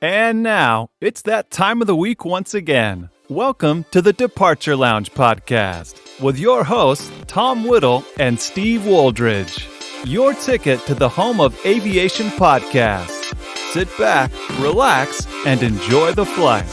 And now, it's that time of the week once again. Welcome to the Departure Lounge podcast with your hosts, Tom Whittle and Steve Woldridge. Your ticket to the home of aviation podcasts. Sit back, relax, and enjoy the flight.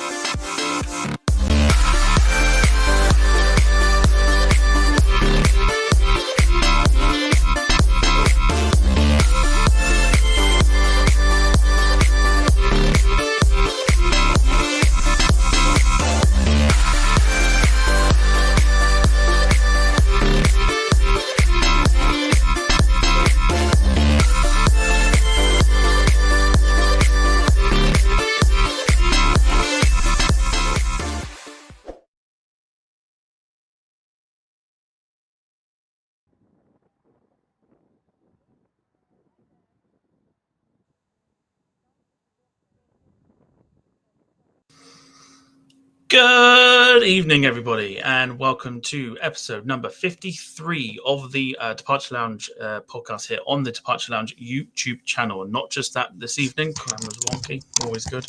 Good evening, everybody, and welcome to episode number 53 of the Departure Lounge podcast here on the Departure Lounge YouTube channel. And not just that this evening, camera's wonky, always good.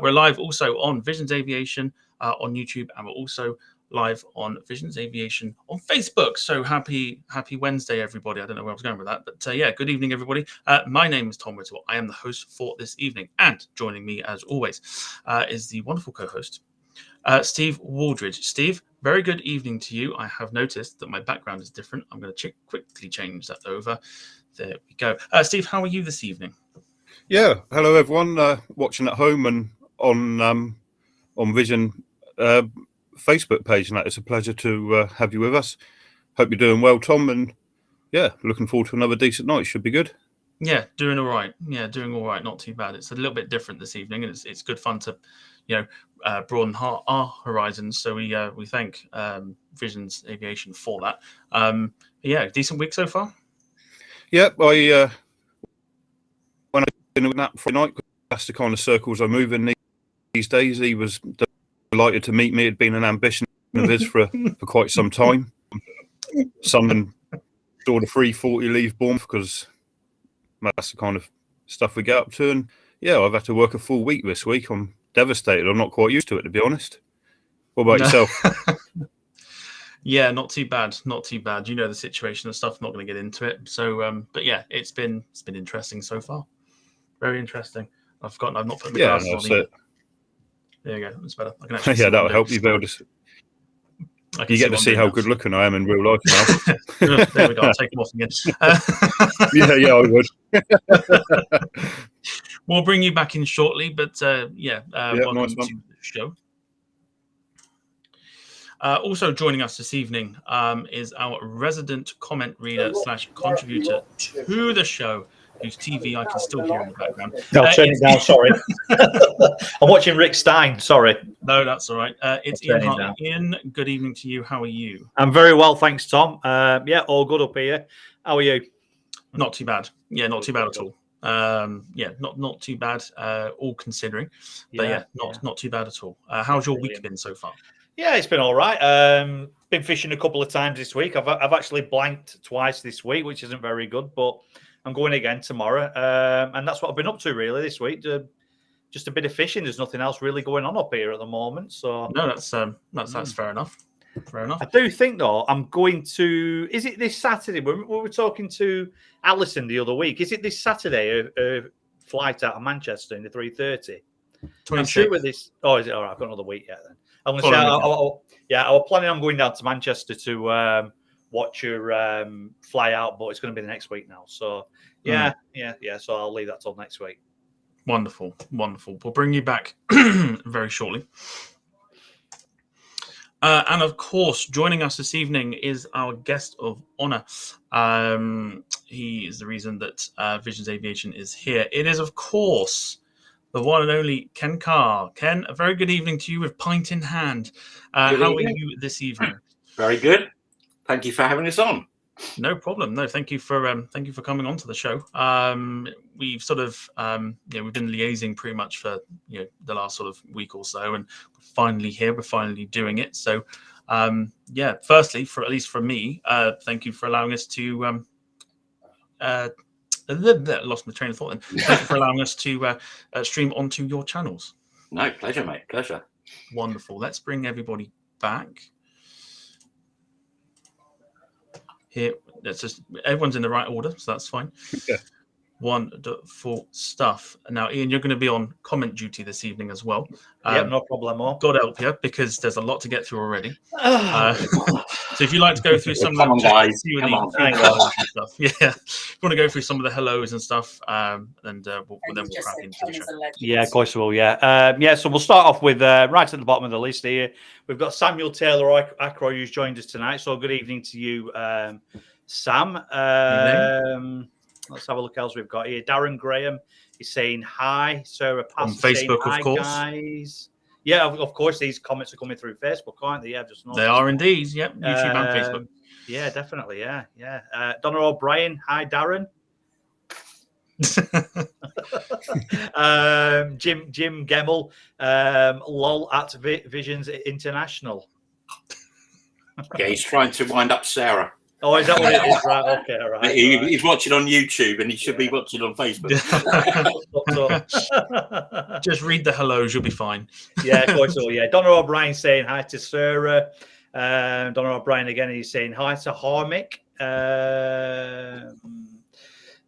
We're live also on Visions Aviation on YouTube, and we're also live on Visions Aviation on Facebook. So happy Wednesday, everybody. I don't know where I was going with that, but good evening, everybody. My name is Tom Whittle. I am the host for this evening, and joining me, as always, is the wonderful co-host, Steve Woldridge. Steve, very good evening to you. I have noticed that my background is different. I'm going to quickly change that over. There we go. Steve, how are you this evening? Yeah, hello everyone watching at home and on Vision Facebook page. And that it's a pleasure to have you with us. Hope you're doing well, Tom. And yeah, looking forward to another decent night. Should be good. Yeah, doing all right. Not too bad. It's a little bit different this evening, and it's good fun to, broaden our horizons. So we thank Visions Aviation for that. Decent week so far. Yeah, when I did that Friday night, that's the kind of circles I move in these days. He was delighted to meet me. It had been an ambition of his for quite some time. Someone saw the 340 leave Bournemouth because that's the kind of stuff we get up to. And yeah, I've had to work a full week this week. I'm devastated. I'm not quite used to it, to be honest. What about yourself? Yeah, not too bad. You know the situation and stuff. I'm not going to get into it. So, but yeah, it's been interesting so far. Very interesting. I've not put my glasses on either. There you go. That's better. I can actually see that'll help you be able to. You get to see how good looking I am in real life now. There we go. I'll take them off again. Yeah, I would. We'll bring you back in shortly, but welcome nice to the show. Also joining us this evening is our resident comment reader / contributor to the show, whose TV I can still hear in the background. No, turn it down, sorry. I'm watching Rick Stein, sorry. No, that's all right. It's Ian Hart. Ian, good evening to you. How are you? I'm very well, thanks, Tom. All good up here. How are you? Not too bad. Yeah, not too bad at all. Not too bad, all considering. But not too bad at all. How's your week been so far? Yeah, it's been all right. Been fishing a couple of times this week. I've actually blanked twice this week, which isn't very good, but I'm going again tomorrow. And that's what I've been up to really this week. Just a bit of fishing. There's nothing else really going on up here at the moment. So no, that's fair enough. Fair enough. I do think though, I'm going to. Is it this Saturday? We were talking to Alison the other week. Is it this Saturday? A flight out of Manchester in the 3:30. I'm sure with this. Oh, is it all right? I've got another week yet. Then I'm going to say. I was planning on going down to Manchester to watch your fly out, but it's going to be the next week now. So yeah. So I'll leave that till next week. Wonderful. We'll bring you back very shortly. And of course, joining us this evening is our guest of honor. He is the reason that Visions Aviation is here. It is, of course, the one and only Ken Carr. Ken, a very good evening to you with pint in hand. How are you this evening? Very good. Thank you for having us on. No problem. No, thank you for coming on to the show. We've sort of we've been liaising pretty much for the last sort of week or so, and we're finally here. We're finally doing it. So firstly, at least for me, thank you for allowing us to lost my train of thought. Then thank you for allowing us to stream onto your channels. No, pleasure, mate. Pleasure. Wonderful. Let's bring everybody back. Here, let's just everyone's in the right order, so that's fine. Yeah. Wonderful stuff. Now, Ian, you're going to be on comment duty this evening as well. No problem. God help you, because there's a lot to get through already. So if you'd like to go through some Come of on, the guys. hellos and stuff, yeah. If you want to go through some of the hellos and stuff, and we'll crack into the show. Yeah, of course we will. Yeah. So we'll start off with right at the bottom of the list here. We've got Samuel Taylor Ackroyd, who's joined us tonight. So good evening to you, Sam. Let's have a look else we've got here. Darren Graham is saying hi. Sarah Pass on Facebook, saying, of course. Guys. Yeah, of course. These comments are coming through Facebook, aren't they? Yeah, they are indeed. Yep, YouTube and Facebook. Yeah, definitely. Yeah. Donna O'Brien. Hi, Darren. Jim Gemmell. Lol at Visions International. Yeah, he's trying to wind up Sarah. Oh, is that what it is? Right, okay, all right. He's watching on YouTube and he should be watching on Facebook. Just read the hellos, you'll be fine. Yeah, of course. So, yeah. Donna O'Brien saying hi to Sarah. Donna O'Brien again, he's saying hi to Harmick.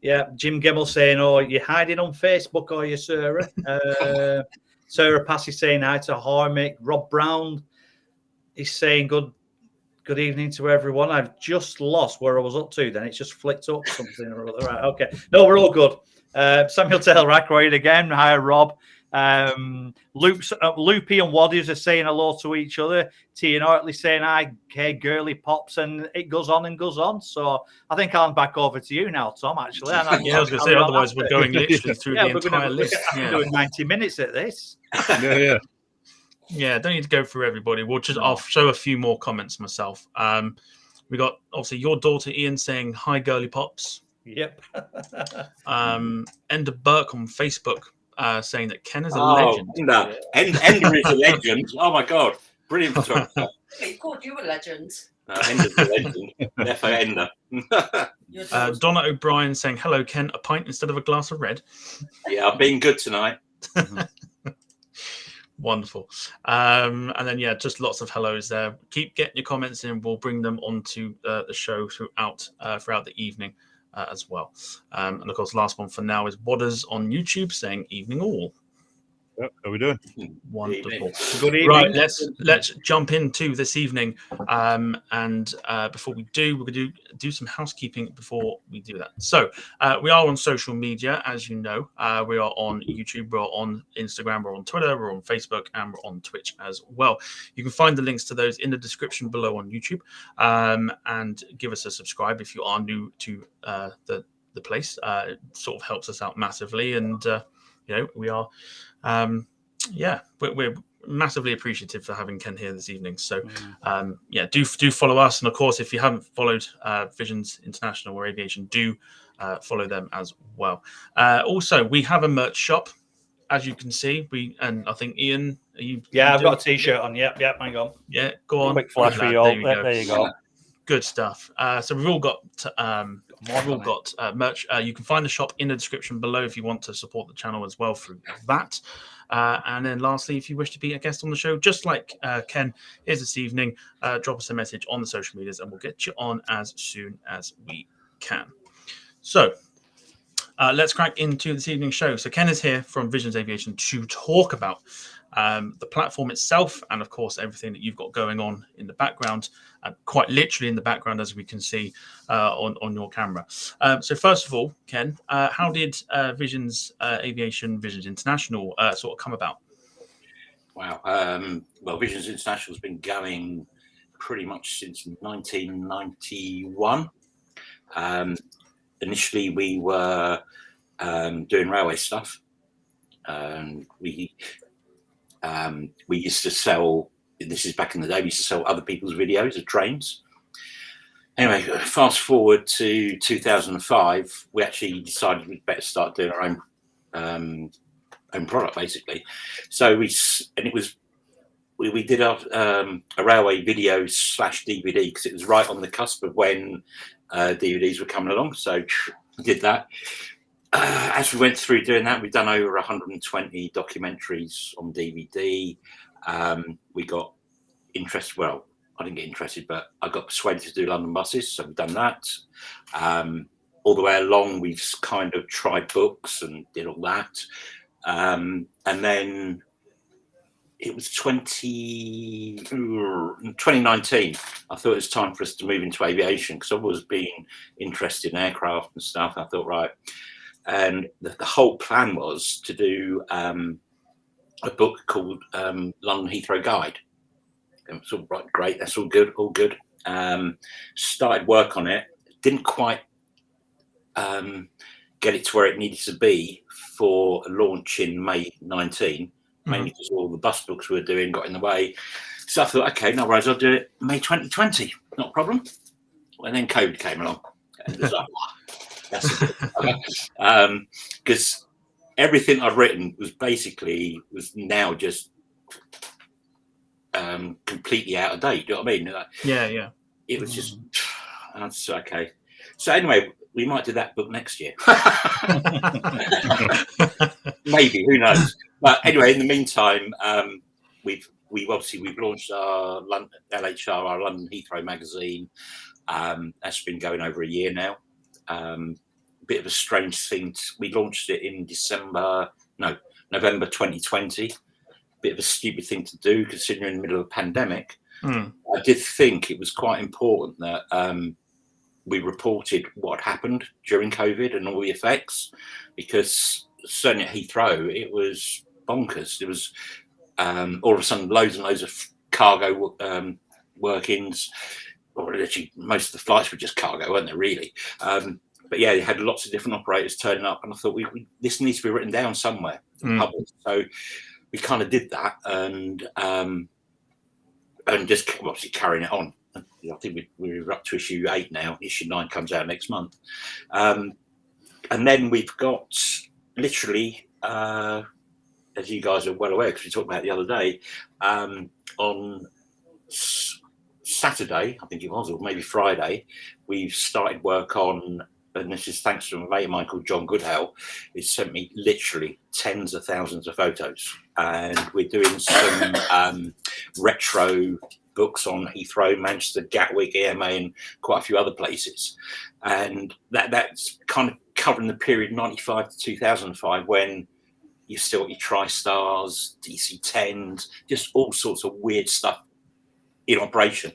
Yeah, Jim Gemmell saying, oh, you're hiding on Facebook, are you, Sarah? Sarah Passy saying hi to Harmick. Rob Brown is saying good evening to everyone. I've just lost where I was up to. Then it's just flicked up something or other. Right, okay. No, we're all good. Samuel Taylor Ackroyd again. Hi, Rob. Loopy and Waddies are saying hello to each other. T and Hartley saying hi, hey, girly pops, and it goes on and goes on. So I think I'm back over to you now, Tom, actually. I was going to say, otherwise we're going literally through the entire list. We're doing 90 minutes at this. Yeah. Yeah, don't need to go through everybody. I'll show a few more comments myself. We got obviously your daughter Ian saying hi, girly pops. Yep. Ender Burke on Facebook saying that Ken is a legend. No, Ender is a legend. Oh my god, brilliant photographer. He called you a legend. Ender's a legend. Therefore, Ender. Donna O'Brien saying hello, Ken. A pint instead of a glass of red. Yeah, I've been good tonight. Wonderful. And then, just lots of hellos there. Keep getting your comments in. We'll bring them onto the show throughout the evening as well. And, of course, last one for now is Wadders on YouTube saying evening all. Yep, how are we doing? Wonderful. Good evening. Right, let's jump into this evening. And before we do, we're going to do some housekeeping before we do that. So we are on social media, as you know. We are on YouTube, we're on Instagram, we're on Twitter, we're on Facebook, and we're on Twitch as well. You can find the links to those in the description below on YouTube. And give us a subscribe if you are new to the place. It sort of helps us out massively. And, we are... we're massively appreciative for having Ken here this evening. So, do follow us, and of course, if you haven't followed Visions International or Aviation, do follow them as well. Also, we have a merch shop, as you can see. I think Ian, are you? Yeah, I've got a T-shirt on. Yep. Hang on. Yeah, go on. Quick flash for you all. There you go. Good stuff. So we've all got merch. You can find the shop in the description below if you want to support the channel as well through that. And then lastly, if you wish to be a guest on the show, just like Ken is this evening, drop us a message on the social medias and we'll get you on as soon as we can. So let's crack into this evening's show. So Ken is here from Visions Aviation to talk about the platform itself and, of course, everything that you've got going on in the background, quite literally in the background, as we can see on your camera. So first of all, Ken, how did Visions Aviation, Visions International sort of come about? Wow. Well, Visions International has been going pretty much since 1991. Initially, we were doing railway stuff. We used to sell, this is back in the day, we used to sell other people's videos of trains. Anyway, fast forward to 2005, we actually decided we'd better start doing our own product, basically. So we did a railway video / DVD because it was right on the cusp of when DVDs were coming along. So did that. As we went through doing that, we've done over 120 documentaries on DVD. We got interested. Well, I didn't get interested, but I got persuaded to do London buses, so we've done that. All the way along, we've kind of tried books and did all that. And then it was 2019. I thought it was time for us to move into aviation because I've always been interested in aircraft and stuff. I thought, right. And the whole plan was to do a book called London Heathrow Guide. And it's all right, great. That's all good. Started work on it. Didn't quite get it to where it needed to be for a launch in May 19, mainly because all the bus books we were doing got in the way. So I thought, okay, no worries, I'll do it May 2020, not a problem. And then COVID came along. And it was like, because everything I've written was now just completely out of date. Do you know what I mean? Yeah. It was just, okay. So anyway, we might do that book next year. Maybe, who knows? But anyway, in the meantime, we've launched our LHR, our London Heathrow magazine. That's been going over a year now. Bit of a strange thing. We launched it in November 2020. Bit of a stupid thing to do considering in the middle of a pandemic. I did think it was quite important that we reported what happened during COVID and all the effects, because certainly at Heathrow it was bonkers. It was all of a sudden loads and loads of cargo work-ins, or literally most of the flights were just cargo, weren't they, really? But yeah, you had lots of different operators turning up, and I thought this needs to be written down somewhere. So we kind of did that, and just obviously carrying it on. I think we're up to issue 8 now. Issue 9 comes out next month. And then we've got literally, as you guys are well aware, because we talked about it the other day, on Saturday, I think it was, or maybe Friday, we've started work on, and this is thanks to a mate of mine called John Goodhell. He's sent me literally tens of thousands of photos, and we're doing some retro books on Heathrow, Manchester, Gatwick, EMA, and quite a few other places. And that's kind of covering the period 95 to 2005, when you still got your TriStars, DC-10s, just all sorts of weird stuff in operation.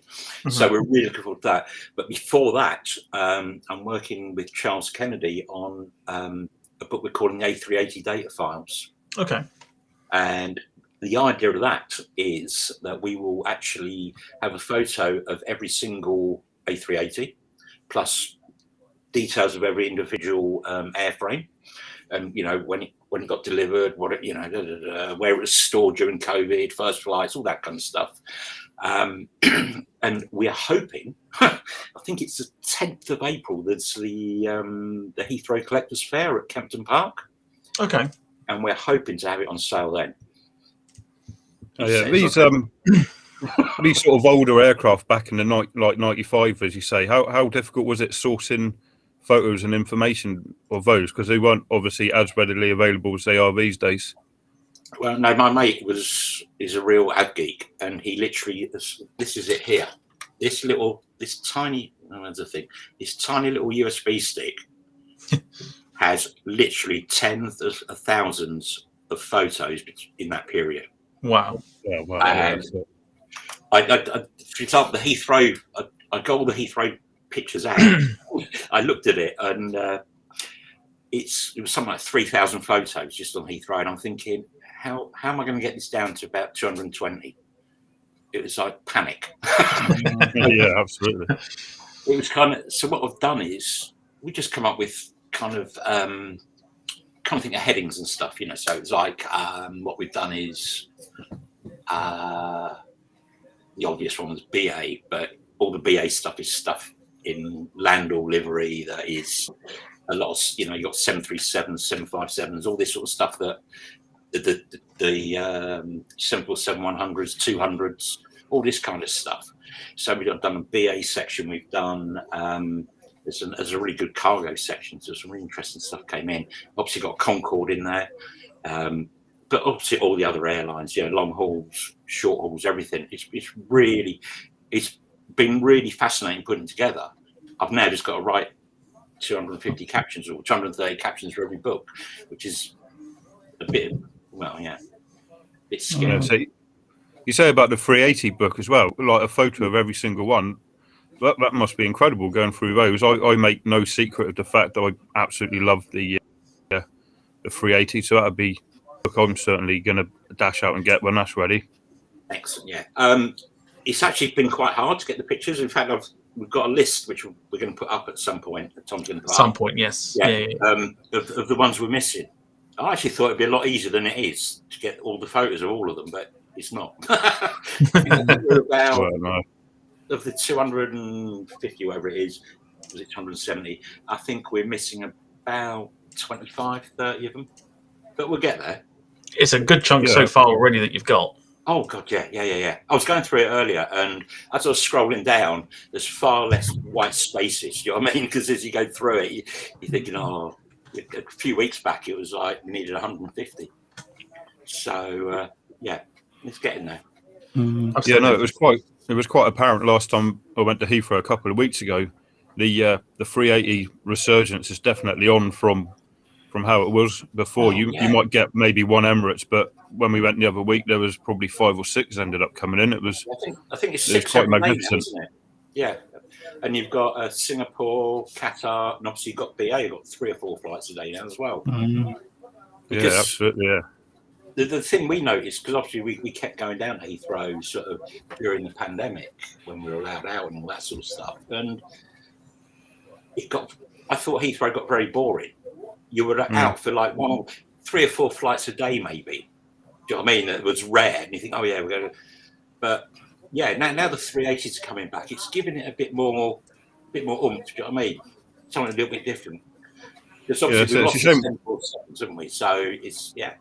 So we're really looking forward to that. But before that, I'm working with Charles Kennedy on a book we're calling the A380 Data Files. Okay. And the idea of that is that we will actually have a photo of every single A380, plus details of every individual airframe, and when it got delivered, where it was stored during COVID, first flights, all that kind of stuff. And we're hoping, I think it's the 10th of April, there's the Heathrow Collectors Fair at Kempton Park. Okay. And we're hoping to have it on sale then. Oh, yeah, these sort of older aircraft back in the like 95, as you say, how difficult was it sourcing photos and information of those, because they weren't obviously as readily available as they are these days? Well, no, my mate is a real ad geek, and he literally, this is it here, this tiny little USB stick has literally tens of thousands of photos in that period. Wow. Yeah, wow. And I for example, the Heathrow, I got all the Heathrow pictures out. I looked at it, and it was something like 3,000 photos just on Heathrow, and I'm thinking, how am I going to get this down to about 220? It was like panic. Yeah, absolutely. It was kind of, so what I've done is we just come up with kind of think of headings and stuff, so it's like what we've done is the obvious one was BA, but all the BA stuff is stuff in Landau livery that is a lot of, you got 737s, 757s, all this sort of stuff that the 747-100s, 200s, all this kind of stuff. So we've done a BA section. We've done there's a really good cargo section, so some really interesting stuff came in. Obviously got Concorde in there, but obviously all the other airlines, long hauls, short hauls, everything. It's been really fascinating putting together. I've now just got to write 250 captions or 230 captions for every book, which is a bit, it's scary. So you say about the 380 book as well, like a photo of every single one. That must be incredible going through those. I make no secret of the fact that I absolutely love the 380. So that'd be a book I'm certainly going to dash out and get when that's ready. Excellent, yeah. It's actually been quite hard to get the pictures. In fact, we've got a list which we're going to put up at some point. Tom's going to put at some up. point, yes. Yeah. Of the ones we're missing. I actually thought it'd be a lot easier than it is to get all the photos of all of them, but it's not. Of the 250, whatever it is, was it 270? I think we're missing about 25, 30 of them, but we'll get there. It's a good chunk so far already that you've got. Oh god, yeah. I was going through it earlier, and as I was scrolling down, there's far less white spaces. You know what I mean? Because as you go through it, you're thinking, a few weeks back it was like we needed 150. So it's getting there. It was quite apparent last time I went to Heathrow a couple of weeks ago. The 380 resurgence is definitely on from how it was before. You might get maybe one Emirates, but when we went the other week, there was probably 5 or 6 ended up coming in. It was. I think it's 6, quite 7, 8 magnificent, now, isn't it? Yeah, and you've got Singapore, Qatar, and obviously you've got BA. You've got 3 or 4 flights a day now as well. Yeah, absolutely. Yeah. The thing we noticed, because obviously we kept going down to Heathrow sort of during the pandemic when we were allowed out and all that sort of stuff, and I thought Heathrow got very boring. You were out for like 3 or 4 flights a day, maybe. Do you know what I mean? It was rare, and you think, we're going to. But now the 380s are coming back. It's giving it a bit more oomph. Do you know what I mean? Something a little bit different. Because obviously we've lost 10 haven't we? So it's Yeah,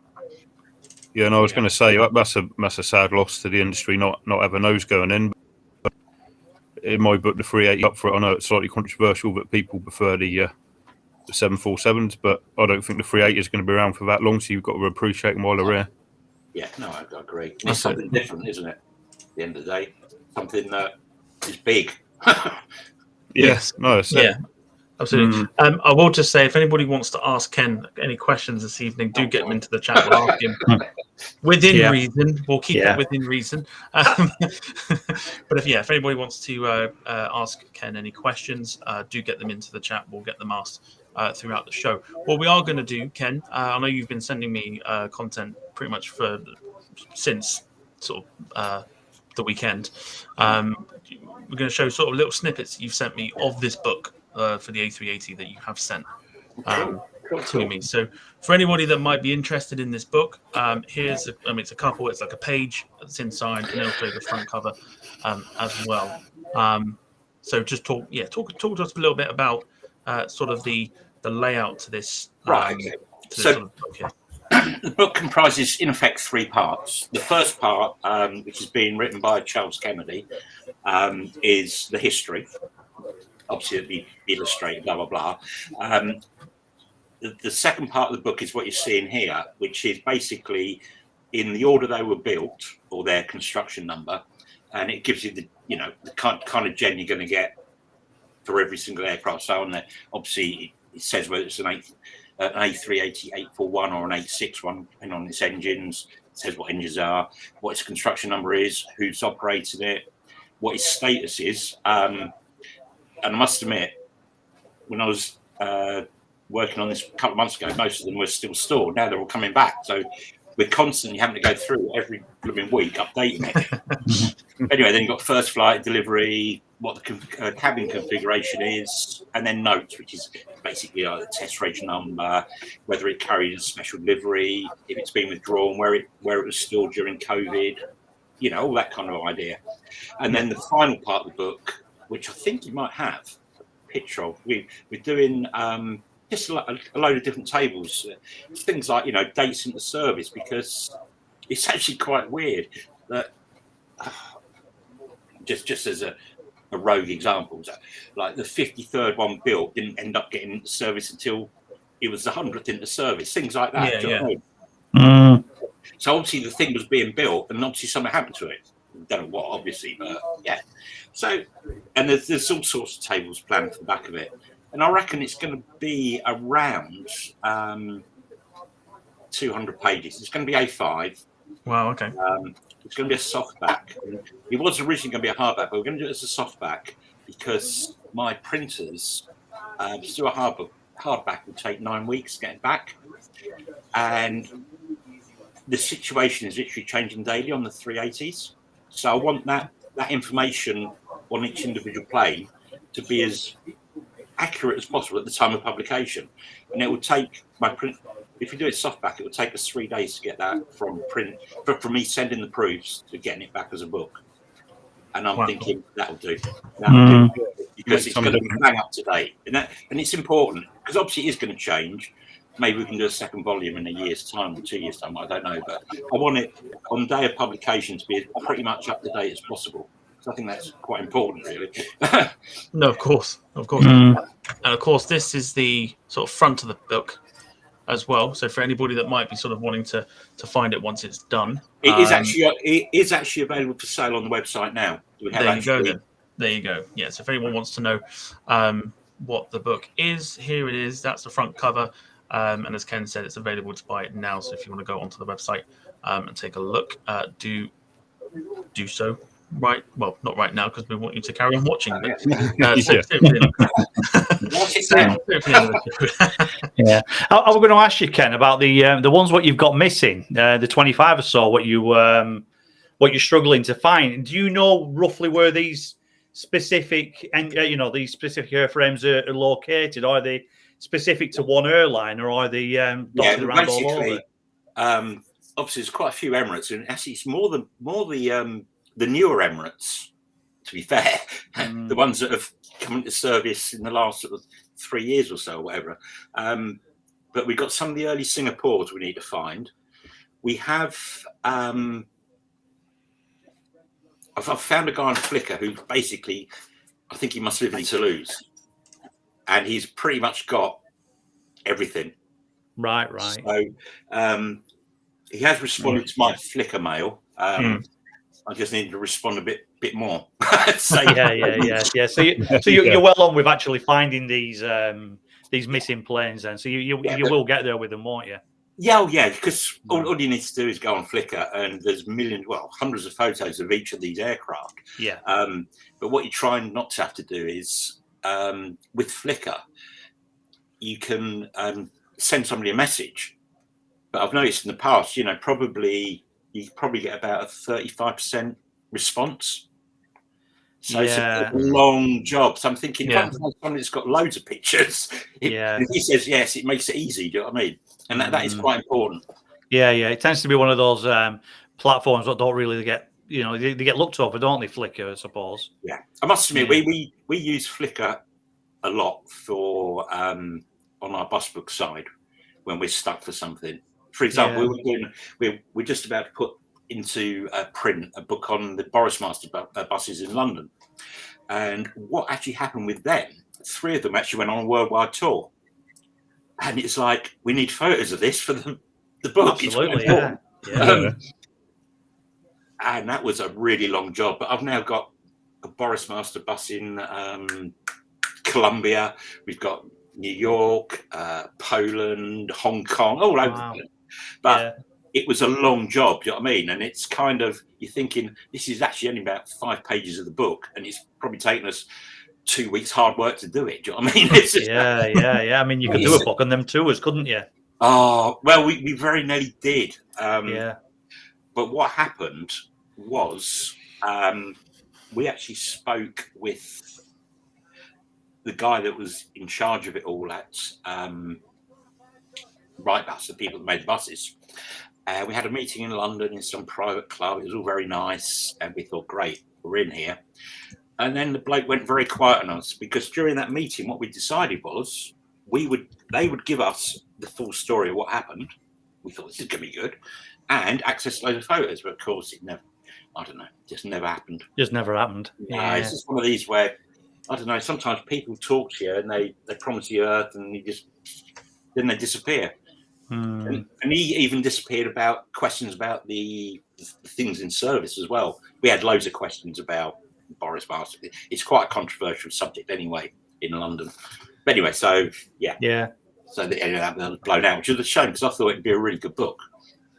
and I was going to say that's a sad loss to the industry not having those going in. But in my book, the 380 up for it. I know it's slightly controversial, but people prefer the 747s. But I don't think the 380 is going to be around for that long. So you've got to appreciate them while they're here. Yeah, no, I agree. And it's something different, isn't it? At the end of the day, something that is big. Yes, Absolutely. I will just say, if anybody wants to ask Ken any questions this evening, do get them into the chat. We'll ask him within reason. We'll keep it within reason. But if anybody wants to ask Ken any questions, do get them into the chat. We'll get them asked throughout the show. What we are going to do, Ken, I know you've been sending me content pretty much since sort of the weekend. We're going to show sort of little snippets you've sent me of this book for the A380 that you have sent to me. So for anybody that might be interested in this book, it's a couple. It's like a page that's inside, and also the front cover as well. So just talk to us a little bit about sort of the layout to this. Sort of book here. The book comprises, in effect, 3 parts. The first part, which is being written by Charles Kennedy, is the history. Obviously, it'll be illustrated, blah, blah, blah. The second part of the book is what you're seeing here, which is basically in the order they were built, or their construction number, and it gives you the kind of gen you're going to get for every single aircraft. So on there, obviously, it says whether it's an A380, 841 or an 861, depending on its engines. It says what engines are, what its construction number is, who's operating it, what its status is. And I must admit, when I was working on this a couple of months ago, most of them were still stored. Now they're all coming back. So we're constantly having to go through every blooming week, updating it. Anyway, then you've got first flight, delivery, what the cabin configuration is, and then notes, which is basically the test reg number, whether it carried a special livery, if it's been withdrawn, where it was stored during COVID, all that kind of idea. And then the final part of the book, which I think you might have a picture of. We're doing just a load of different tables. It's things like, dates into service, because it's actually quite weird that just as rogue examples. Like the 53rd one built didn't end up getting into service until it was the 100th into service. Things like that. Do you know what I mean? So obviously the thing was being built, and obviously something happened to it. Don't know what, obviously, but yeah. So, and there's all sorts of tables planned for the back of it, and I reckon it's going to be around 200 pages. It's going to be A5. Wow. Okay. It's going to be a softback. It was originally going to be a hardback, but we're going to do it as a softback because my printers, to do a hardback will take 9 weeks to get it back, and the situation is literally changing daily on the 380s. So I want that information on each individual plane to be as accurate as possible at the time of publication. And it will take my print, if you do it softback, it will take us 3 days to get that from print, from me sending the proofs to getting it back as a book. And I'm thinking that'll do. Because it's going to be bang up to date. And it's important because obviously it is going to change. Maybe we can do a second volume in a year's time or 2 years' time. I don't know, but I want it on day of publication to be as pretty much up to date as possible. So I think that's quite important, really. No, of course. And of course, this is the sort of front of the book as well. So for anybody that might be sort of wanting to find it once it's done, it is actually available for sale on the website now. There you go. Yeah. So if anyone wants to know what the book is, here it is. That's the front cover. And as Ken said, it's available to buy it now. So if you want to go onto the website and take a look, do so. Right, well, not right now because we want you to carry on watching. Yeah, I was going to ask you, Ken, about the ones what you've got missing, the 25 or so. What you're struggling to find. Do you know roughly where these specific these specific airframes are located? Are they specific to one airline, or are they dotted around all over? Obviously, there's quite a few Emirates, and actually, it's more the newer Emirates. To be fair, the ones that have come into service in the last sort of 3 years or so, or whatever. But we've got some of the early Singapores we need to find. We have. I've found a guy on Flickr who basically, I think he must live in Toulouse. And he's pretty much got everything. Right. So he has responded to my Flickr mail. I just need to respond a bit more. So, yeah. So you're well on with actually finding these missing planes, then. So you will get there with them, won't you? Yeah. Because all you need to do is go on Flickr, and there's hundreds of photos of each of these aircraft. Yeah. But what you're trying not to have to do is. With Flickr, you can send somebody a message, but I've noticed in the past, you probably get about a 35% response. So it's a long job. So I'm thinking, if I can find somebody that's got loads of pictures, if he says yes, it makes it easy. Do you know what I mean? And that is quite important. Yeah. It tends to be one of those platforms that don't really get. They get looked over, don't they? Flickr, I suppose. Yeah, I must admit, we use Flickr a lot for on our bus book side when we're stuck for something. For example, we're just about to put into print a book on the Boris Master buses in London, and what actually happened with them? 3 of them actually went on a worldwide tour, and it's like we need photos of this for the book. Absolutely, and that was a really long job. But I've now got a Boris Master bus in Colombia. We've got New York, Poland, Hong Kong, all over the place. But it was a long job, do you know what I mean? And it's kind of, you're thinking, this is actually only about 5 pages of the book, and it's probably taken us 2 weeks hard work to do it. Do you know what I mean? It's just, yeah. I mean, you could do a book on them tours, couldn't you? Oh, well, we very nearly did. But what happened was we actually spoke with the guy that was in charge of it all at Wrightbus, the people that made the buses. We had a meeting in London in some private club. It was all very nice, and we thought, great, we're in here. And then the bloke went very quiet on us, because during that meeting, what we decided was they would give us the full story of what happened. We thought, this is going to be good, and access loads of photos, but of course it never. I don't know, just never happened. Just never happened. Yeah. It's just one of these where, I don't know, sometimes people talk to you and they promise the earth and then they disappear. And he even disappeared about questions about the things in service as well. We had loads of questions about Boris Master. It's quite a controversial subject anyway in London. But anyway, so yeah. So that was blown out, which is a shame because I thought it'd be a really good book.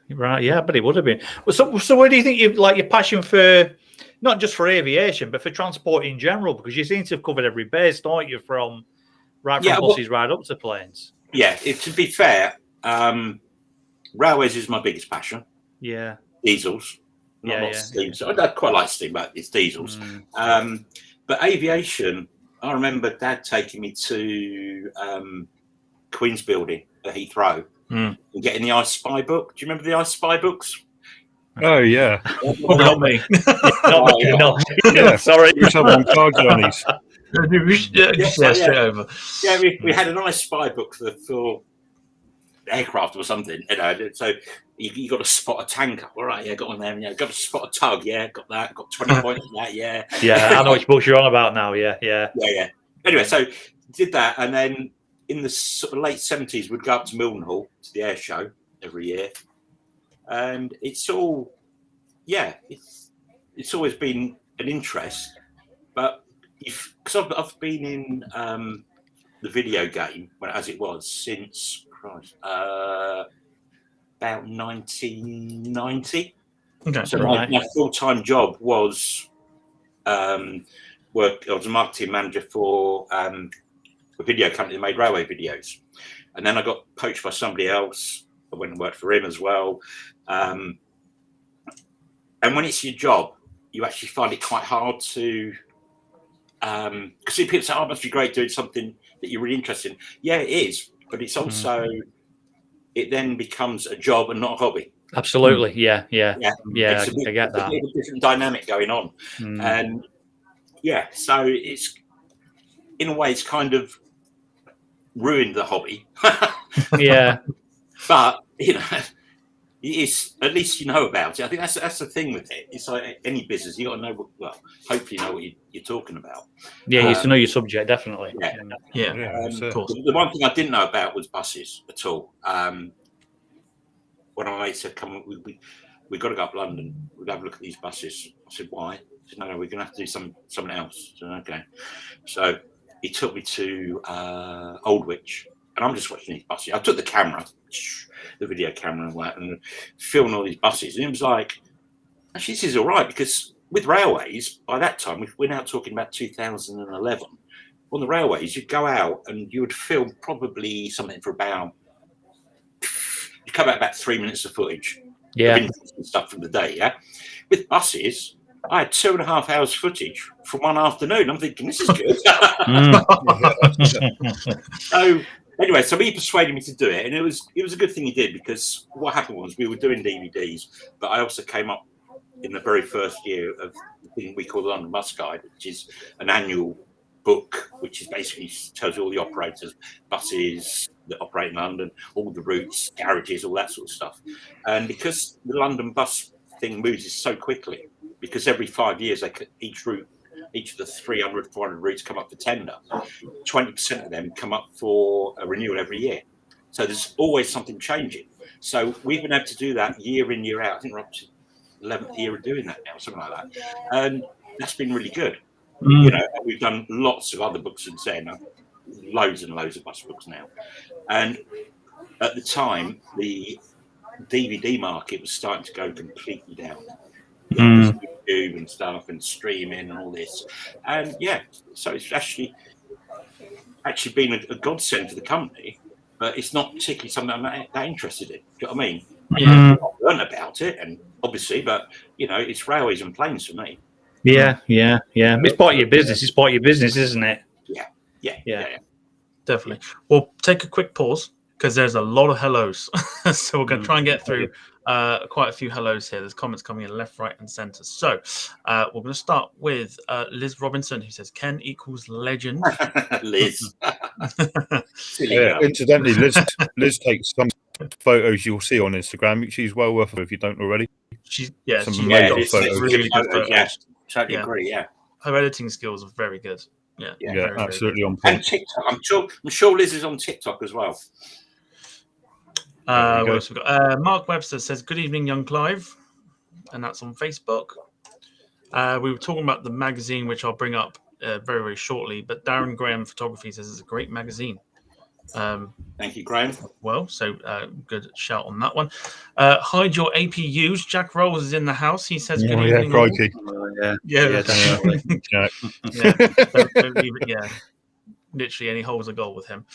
Right, yeah, but it would have been. Well, so where do you think your passion for, not just for aviation, but for transport in general? Because you seem to have covered every base, don't you? From buses right up to planes. Yeah, to be fair, railways is my biggest passion. Yeah. Diesels. Not steam. So I quite like steam, but it's diesels. But aviation, I remember Dad taking me to Queen's Building at Heathrow and getting the I Spy book. Do you remember the I Spy books? Oh, yeah. Not me. Not me. Yeah. Sorry. We used to have on car journeys. Straight over. Yeah, we had an I Spy book for aircraft or something, so you got to spot a tanker. All right, got on there. Got to spot a tug. Got that. Got 20 points on that. Yeah, I know which books you're on about now. Yeah. Anyway, so did that, and then in the sort of late 70s, we'd go up to Mildenhall to the air show every year, and it's all, it's always been an interest, but because I've been in the video game as it was since about 1990. Okay. So my full-time job was I was a marketing manager for a video company that made railway videos, and then I got poached by somebody else. I went and worked for him as well. And when it's your job, you actually find it quite hard to, because people say, "Oh, it must be great doing something that you're really interested in." Yeah, it is, but it's also it then becomes a job and not a hobby. Absolutely, yeah. I get that. It's a different dynamic going on, and so it's in a way it's kind of ruined the hobby. Yeah, but it's at least you know about it. I think that's the thing with it. It's like any business, you got to know hopefully you know what you're talking about. Yeah, you have to know your subject, definitely. The one thing I didn't know about was buses at all. When I said, "Come on, we got to go up London. We'll have a look at these buses." I said, "Why?" He said, "No, we're going to have to do something else." I said, "Okay." So he took me to Aldwych, and I'm just watching these buses. I took the camera, the video camera, and filming all these buses, and it was like, actually, this is all right, because with railways, by that time, we're now talking about 2011. On the railways, you'd go out and you would film probably something for you come out about 3 minutes of footage. Yeah. Of stuff from the day, yeah. With buses, I had 2.5 hours footage from one afternoon. I'm thinking, this is good. So anyway, so he persuaded me to do it, and it was a good thing he did, because what happened was we were doing DVDs, but I also came up in the very first year of the thing we call the London Bus Guide, which is an annual book, which is basically tells you all the operators, buses that operate in London, all the routes, garages, all that sort of stuff. And because the London bus thing moves so quickly, because every 5 years each of the 300, 400 routes come up for tender, 20% of them come up for a renewal every year. So there's always something changing. So we've been able to do that year in, year out. I think we're up to 11th year of doing that now, something like that. And that's been really good. We've done lots of other books since then, loads and loads of bus books now. And at the time, the DVD market was starting to go completely down. YouTube and stuff and streaming and all this. And so it's actually been a godsend for the company, but it's not particularly something I'm that interested in. Do you know what I mean? I've learned about it, and obviously, but it's railways and planes for me. Yeah. It's part of your business. It's part of your business, isn't it? Yeah. Definitely. We'll take a quick pause because there's a lot of hellos. So we're going to try and get through quite a few hellos here. There's comments coming in left, right, and centre. So we're going to start with Liz Robinson, who says Ken equals legend. Liz. Incidentally, Liz takes some photos you'll see on Instagram. She's well worth it if you don't already. She's Some she's amazing got photos. really good photos. Yeah, totally Yeah. agree. Yeah, Her editing skills are very good. Yeah, very, absolutely on and point. TikTok. I'm sure Liz is on TikTok as well. What else we got? Mark Webster says, "Good evening, young Clive," and that's on Facebook. We were talking about the magazine, which I'll bring up very, very shortly. But Darren Graham Photography says it's a great magazine. Thank you, Graham. Well, so good shout on that one. Hide your APUs. Jack Rolls is in the house. He says, "Good evening." Crikey. Definitely. Don't leave it. Yeah, literally any hole's a goal with him.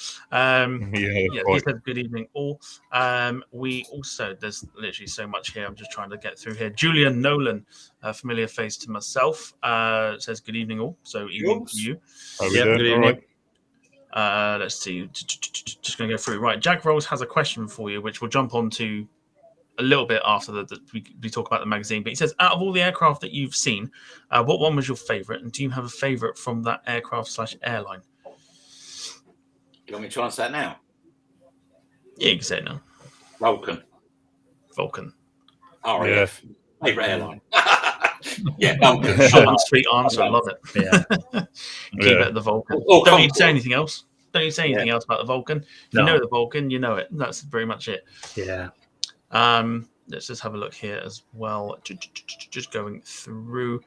He says, "Good evening, all." We also, there's literally so much here. I'm just trying to get through here. Julian Nolan, a familiar face to myself, says, "Good evening, all." So evening to you. Good evening. Let's see. Just going to go through. Right, Jack Rolls has a question for you, which we'll jump on to a little bit after we talk about the magazine. But he says, out of all the aircraft that you've seen, what one was your favourite? And do you have a favourite from that aircraft/airline? You want me to answer that now? Yeah, you can say it now. Vulcan. RAF. Favourite airline. Yeah, Vulcan. Short and sweet answer. I love it. Yeah. Keep it at the Vulcan. Don't need to say anything else. Don't need to say anything else about the Vulcan. If you know the Vulcan, you know it. That's very much it. Yeah. Let's just have a look here as well. Just going through.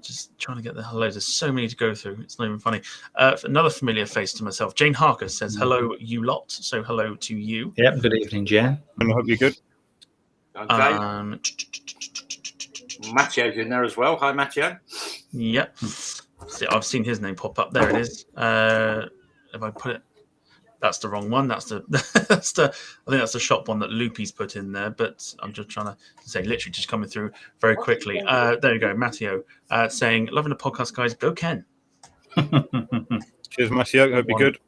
Just trying to get the hellos. There's so many to go through. It's not even funny. Another familiar face to myself. Jane Harker says, "Hello, you lot." So hello to you. Yep. Good evening, Jen. And I hope you're good. Okay. Mattio's in there as well. Hi, Mattio. Yep. See, I've seen his name pop up. There it is. If I put it, that's the wrong one. That's the I think that's the shop one that Loopy's put in there. But I'm just trying to say, literally just coming through very quickly. There you go, Matteo, saying, "Loving the podcast, guys. Go Ken." Cheers, Matteo. Hope you're good.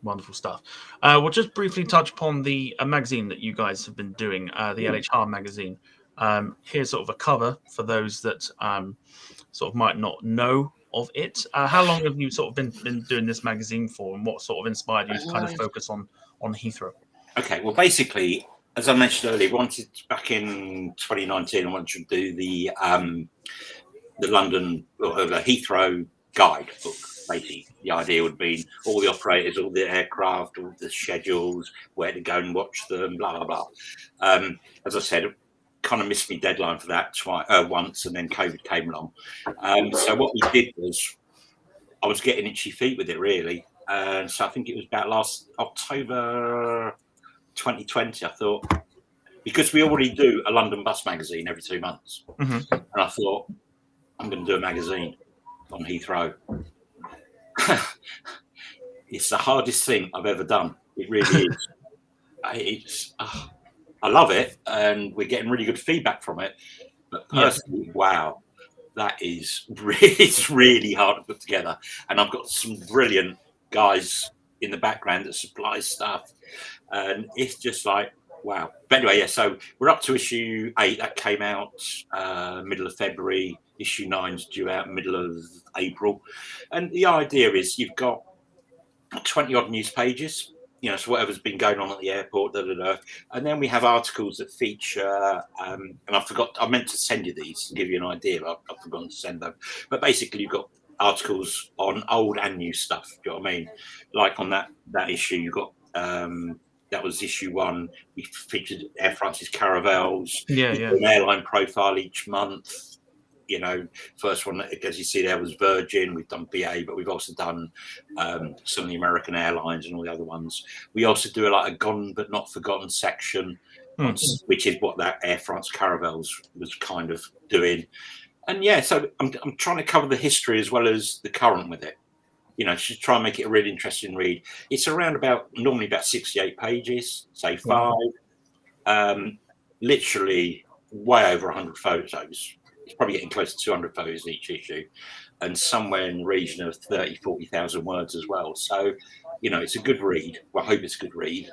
Wonderful stuff. We'll just briefly touch upon the magazine that you guys have been doing, the LHR magazine. Here's sort of a cover for those that sort of might not know of it. How long have you sort of been doing this magazine for, and what sort of inspired you to kind of focus on Heathrow? Okay, well, basically, as I mentioned earlier, back in 2019, I wanted to do the London or the Heathrow guide book. Basically, the idea would be all the operators, all the aircraft, all the schedules, where to go and watch them, blah blah blah. As I said, kind of missed my deadline for that once, and then COVID came along. So what we did was, I was getting itchy feet with it, really. So I think it was about last October 2020. I thought, because we already do a London bus magazine every 2 months, and I thought, I'm going to do a magazine on Heathrow. It's the hardest thing I've ever done. It really is. I love it, and we're getting really good feedback from it. But personally, wow, that is it's really hard to put together. And I've got some brilliant guys in the background that supply stuff, and it's just like, wow. But anyway, so we're up to issue 8 that came out middle of February. Issue 9's due out middle of April, and the idea is you've got 20 odd news pages, so whatever's been going on at the airport, and then we have articles that feature, and I meant to send you these to give you an idea, but I've forgotten to send them. But basically, you've got articles on old and new stuff. Do you know what I mean? Like on that issue, you've got that was issue 1. We featured Air France's caravels. An airline profile each month. First one, as you see there, was Virgin. We've done BA, but we've also done some of the American airlines and all the other ones. We also do a gone but not forgotten section, which is what that Air France caravels was kind of doing. And so I'm trying to cover the history as well as the current with it. Just try and make it a really interesting read. It's normally about 68 pages, say 5. Literally way over 100 photos. It's probably getting close to 200 photos each issue, and somewhere in the region of 40,000 words as well. So, it's a good read. Well, I hope it's a good read.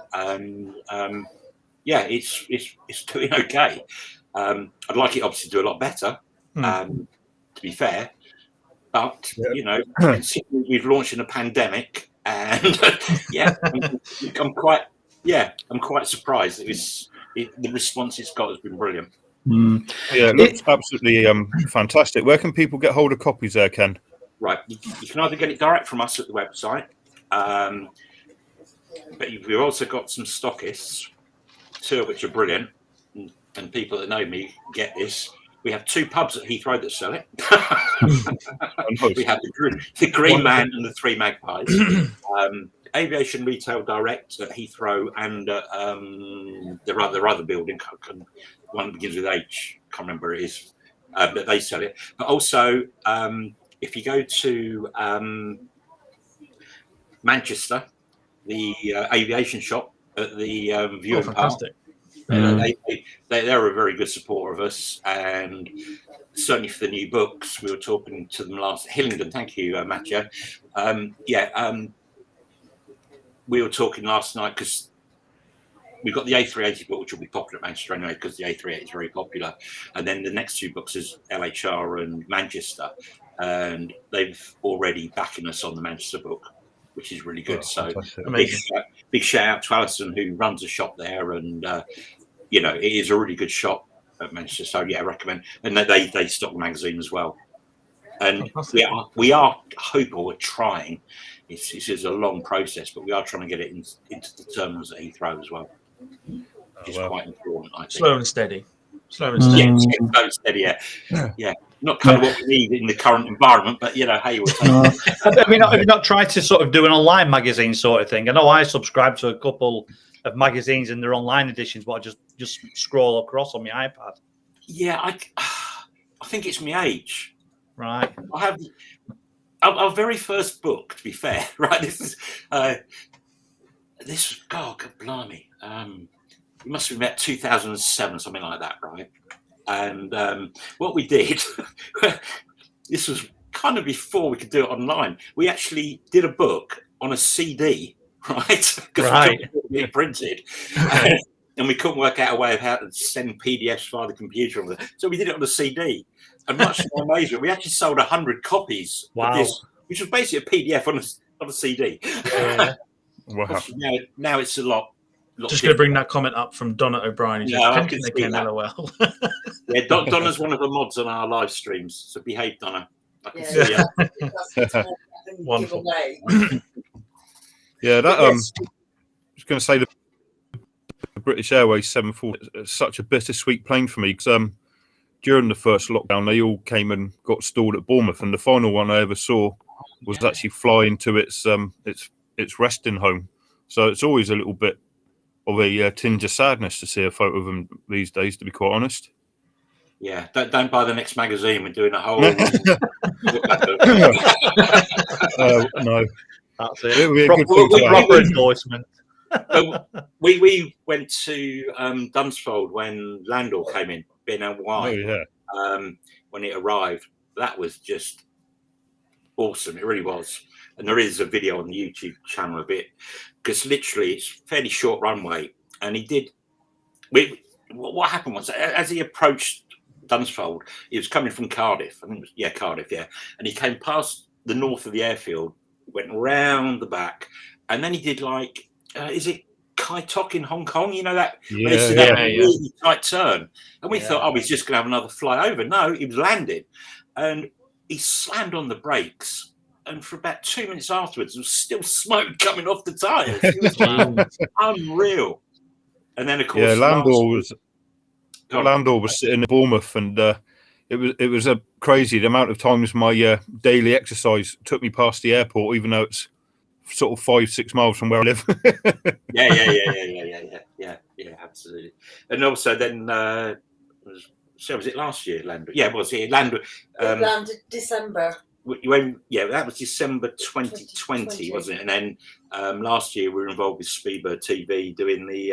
It's doing okay. I'd like it obviously to do a lot better, to be fair. But, considering we've launched in a pandemic, and I'm quite yeah, I'm quite surprised. The response it's got has been brilliant. Yeah, it looks absolutely fantastic. Where can people get hold of copies there, Ken? Right, you can either get it direct from us at the website, but we've also got some stockists, two of which are brilliant, and people that know me get this. We have two pubs at Heathrow that sell it. We have the Green Man and the Three Magpies. Aviation Retail Direct at Heathrow and their other building. One begins with H. Can't remember where it is, but they sell it. But also, if you go to Manchester, the aviation shop at the viewing park. They're a very good supporter of us, and certainly for the new books, we were talking to them last. Hillingdon, thank you, Matthew. We were talking last night because we've got the A380 book, which will be popular at Manchester anyway, because the A380 is very popular, and then the next two books is LHR and Manchester, and they've already backing us on the Manchester book, which is really good. So big shout out to Alison, who runs a shop there, and it is a really good shop at Manchester. So yeah, I recommend. And they stock the magazine as well. And we are hoping, we're trying. It's a long process, but we are trying to get it into the terminals at Heathrow as well, which is quite important. I think. Slow and steady. Yeah, slow and steady. Yeah. Not kind of what we need in the current environment, but hey, we'll take it. Have you not tried to sort of do an online magazine sort of thing? I know I subscribe to a couple of magazines in their online editions, but I just scroll across on my iPad. Yeah, I think it's my age. Right. I have our very first book, to be fair. Right, this is God blimey. It must have been about 2007, something like that, right? And what we did, this was kind of before we could do it online. We actually did a book on a CD, right? Because we couldn't get it printed. And we couldn't work out a way of how to send PDFs via the computer. So we did it on a CD. And much to my amazement, we actually sold 100 copies of this, which was basically a PDF on a CD. Wow. Now it's a lot. Just going to bring that comment up from Donna O'Brien. I can see that. LOL. Yeah, Donna's one of the mods on our live streams, so behave, Donna. I can see you. Wonderful. Yeah, that I was going to say the British Airways 747 is such a bittersweet plane for me because during the first lockdown they all came and got stored at Bournemouth, and the final one I ever saw was actually flying to its resting home. So it's always a little bit of a tinge of sadness to see a photo of them these days, to be quite honest. Yeah, don't buy the next magazine. We're doing a whole. No, that's it. Proper endorsement. We went to Dunsfold when Landor came in, BNY. When it arrived, that was just awesome. It really was. And there is a video on the YouTube channel of it, because literally it's a fairly short runway. And what happened was, as he approached Dunsfold, he was coming from Cardiff. I think it was, Cardiff. And he came past the north of the airfield, went round the back, and then he did is it Kai Tok in Hong Kong? You know that? Really tight turn. And we thought, he's just going to have another fly over. No, he was landing. And he slammed on the brakes. And for about 2 minutes afterwards, there was still smoke coming off the tyres. It was unreal. And then, of course, Landor was sitting in Bournemouth, and it was a crazy the amount of times my daily exercise took me past the airport, even though it's sort of 5-6 miles from where I live. Yeah, absolutely. And also then, was it last year, Landor? Yeah, it was. Landor. It landed December. That was December 2020, wasn't it? And then last year we were involved with Speedbird TV doing we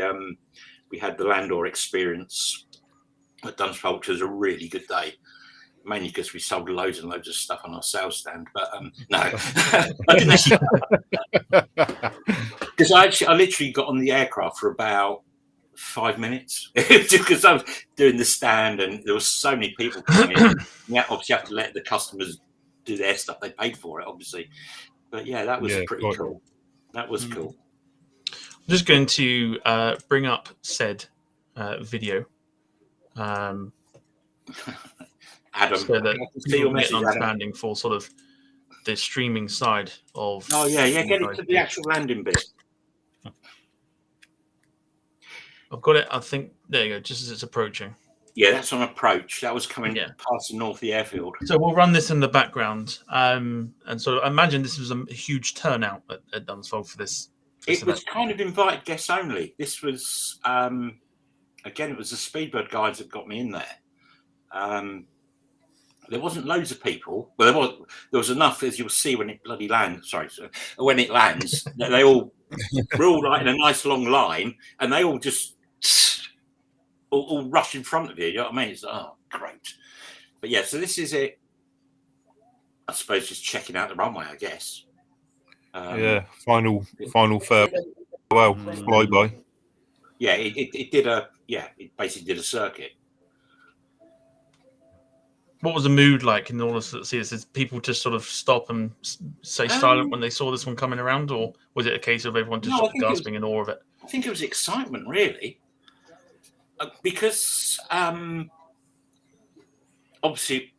had the Landor experience at Dunsfold, which was a really good day, mainly because we sold loads and loads of stuff on our sales stand. But no, I didn't actually, because I literally got on the aircraft for about 5 minutes because I was doing the stand and there were so many people coming in. Yeah, obviously you have to let the customers do their stuff. They paid for it, obviously. But yeah, that was pretty cool. That was cool. just going to bring up said video. Adam, so that people can get an Adam. understanding for sort of the streaming side of. Oh yeah, get it to the actual landing bit. I've got it. I think there you go. Just as it's approaching. Yeah, that's on approach. That was coming past the north of the airfield. So we'll run this in the background, and sort of I imagine this was a huge turnout at Dunsfold for this. It was kind of invited guests only. This was again, it was the Speedbird guys that got me in there. There wasn't loads of people. Well, there was enough, as you'll see when it bloody lands. Sorry, when it lands, we're all like in a nice long line, and they all just all rush in front of you. You know what I mean? It's great. But yeah, so this is it. I suppose just checking out the runway, I guess. Final farewell flyby. Yeah, it did it basically did a circuit. What was the mood like in order to see this? Did people just sort of stop and stay silent when they saw this one coming around, or was it a case of everyone just gasping in awe of it? I think it was excitement, really, because obviously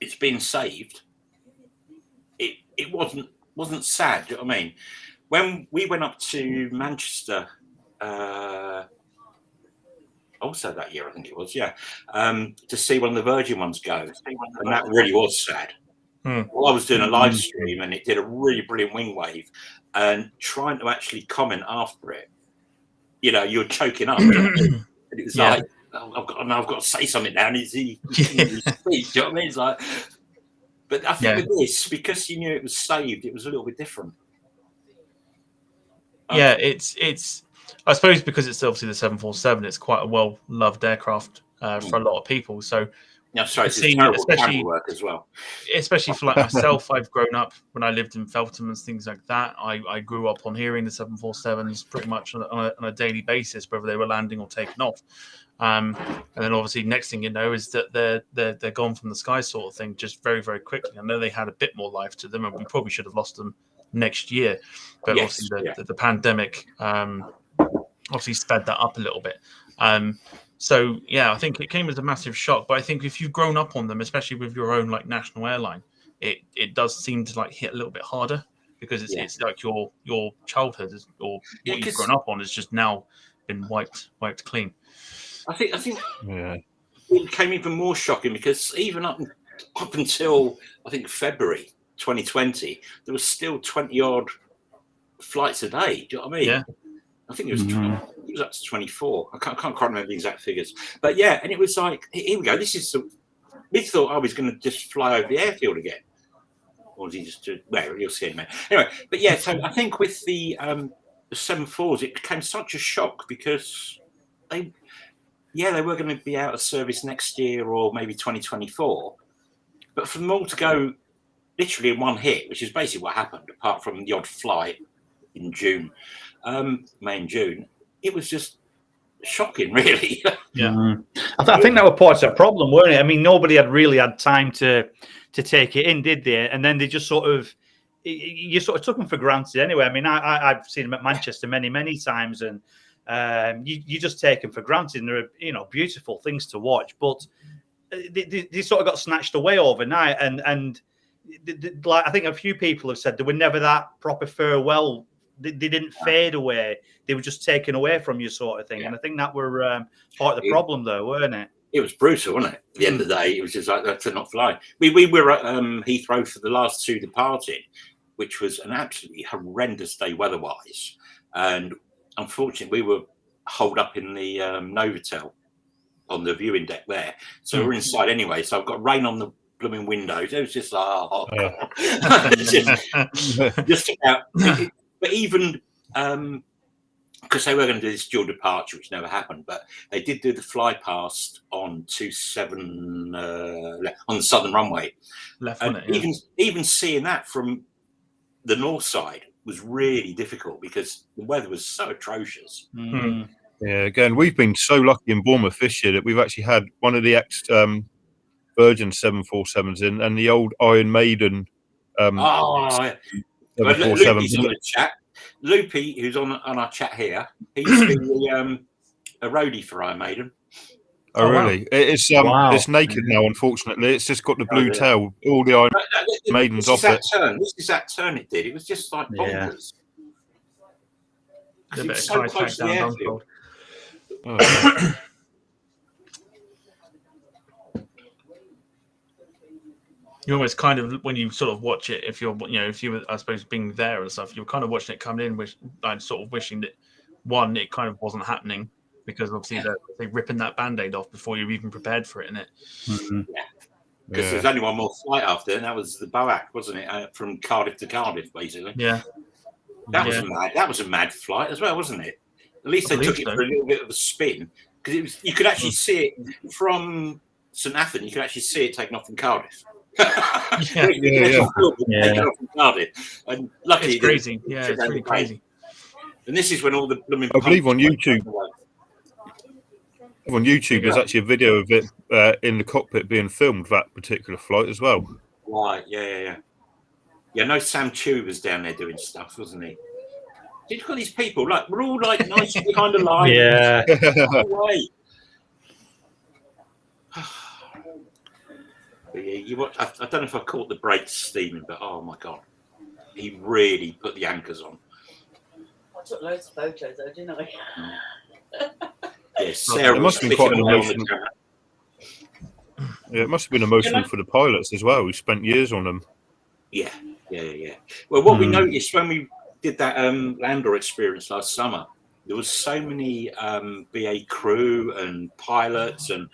it's been saved. It wasn't sad. Do you know what I mean? When we went up to Manchester, also that year, I think it was, to see one of the Virgin ones go, and that really was sad. Well, I was doing a live stream, and it did a really brilliant wing wave, and trying to actually comment after it, you know, you're choking up, and it was like, I've got to say something now. And he speak, do you know what I mean? It's like, but I think with this, because you knew it was saved, it was a little bit different. Yeah, it's. I suppose because it's obviously the 747, it's quite a well-loved aircraft for a lot of people. So, especially work as well. Especially for like myself, I've grown up when I lived in Feltham and things like that. I grew up on hearing the 747s pretty much on a daily basis, whether they were landing or taking off. And then obviously, next thing you know is that they're gone from the sky, sort of thing, just very, very quickly. I know they had a bit more life to them, and we probably should have lost them next year, but obviously the pandemic obviously sped that up a little bit. So I think it came as a massive shock. But I think if you've grown up on them, especially with your own like national airline, it does seem to like hit a little bit harder because it's like your childhood or what you've grown up on has just now been wiped clean. I think it became even more shocking because even up until I think February 2020, there was still 20 odd flights a day. Do you know what I mean? Yeah. I think it was it was up to 24. I can't quite remember the exact figures, but and it was like, here we go. This is we thought I was going to just fly over the airfield again, or was he just? Well, you'll see in a minute. Anyway, but so I think with the 747s, it became such a shock because they were going to be out of service next year or maybe 2024, but for them all to go literally in one hit, which is basically what happened, apart from the odd flight in June. May and June, it was just shocking, really. I think that was part of the problem, weren't it? I mean, nobody had really had time to take it in, did they? And then they just you took them for granted anyway. I mean, I've seen them at Manchester many times, and you just take them for granted. And they're beautiful things to watch, but they sort of got snatched away overnight. And like I think a few people have said, they were never that proper farewell. They didn't fade away. They were just taken away from you, sort of thing. And I think that were part of the problem, though, weren't it? It was brutal, wasn't it? At the end of the day, it was just like to not fly. We were at Heathrow for the last two departing, which was an absolutely horrendous day weather-wise. And unfortunately, we were holed up in the Novotel on the viewing deck there. So we're inside anyway. So I've got rain on the blooming windows. It was just like, just about... But even because they were going to do this dual departure, which never happened, but they did do the fly past on 27 on the southern runway. Even seeing that from the north side was really difficult because the weather was so atrocious. Yeah, again, we've been so lucky in Bournemouth this year that we've actually had one of the Virgin 747s and the old Iron Maiden. 747. On the chat. Loopy, who's on our chat here, he's been a roadie for Iron Maiden. Oh, really? It's it's naked now. Unfortunately, it's just got the blue tail. All the Iron Maidens off it. This is that turn it did. It was just like bonkers. A bit It's of so Kai close to the down airfield. Oh, You almost kind of, when you sort of watch it, if you were, I suppose, being there and stuff, you're kind of watching it come in, which I'm sort of wishing that one, it kind of wasn't happening, because obviously they're ripping that band-aid off before you're even prepared for it, innit? Mm-hmm. Because there's only one more flight after, and that was the Boac, wasn't it? From Cardiff to Cardiff, basically. Yeah. That was a mad flight as well, wasn't it? At least they took it for a little bit of a spin, because you could actually see it from St Athan. You could actually see it taking off from Cardiff. Yeah. Off from Cardiff, and luckily it's crazy. Yeah, it's really crazy. And this is when all the blooming. I believe on YouTube. On YouTube, there's actually a video of it in the cockpit being filmed, that particular flight as well. Right, yeah. Yeah, no, Sam Chu was down there doing stuff, wasn't he? You've got these people, like, we're all like nice behind the line. Yeah. But yeah, you watch. I don't know if I caught the brakes steaming, but oh my god, he really put the anchors on. I took loads of photos though, didn't I? Yeah, Sarah it must have been quite an emotional. Yeah, it must have been emotional for the pilots as well. We spent years on them. Yeah. Well, what we noticed when we did that Landor experience last summer, there was so many BA crew and pilots and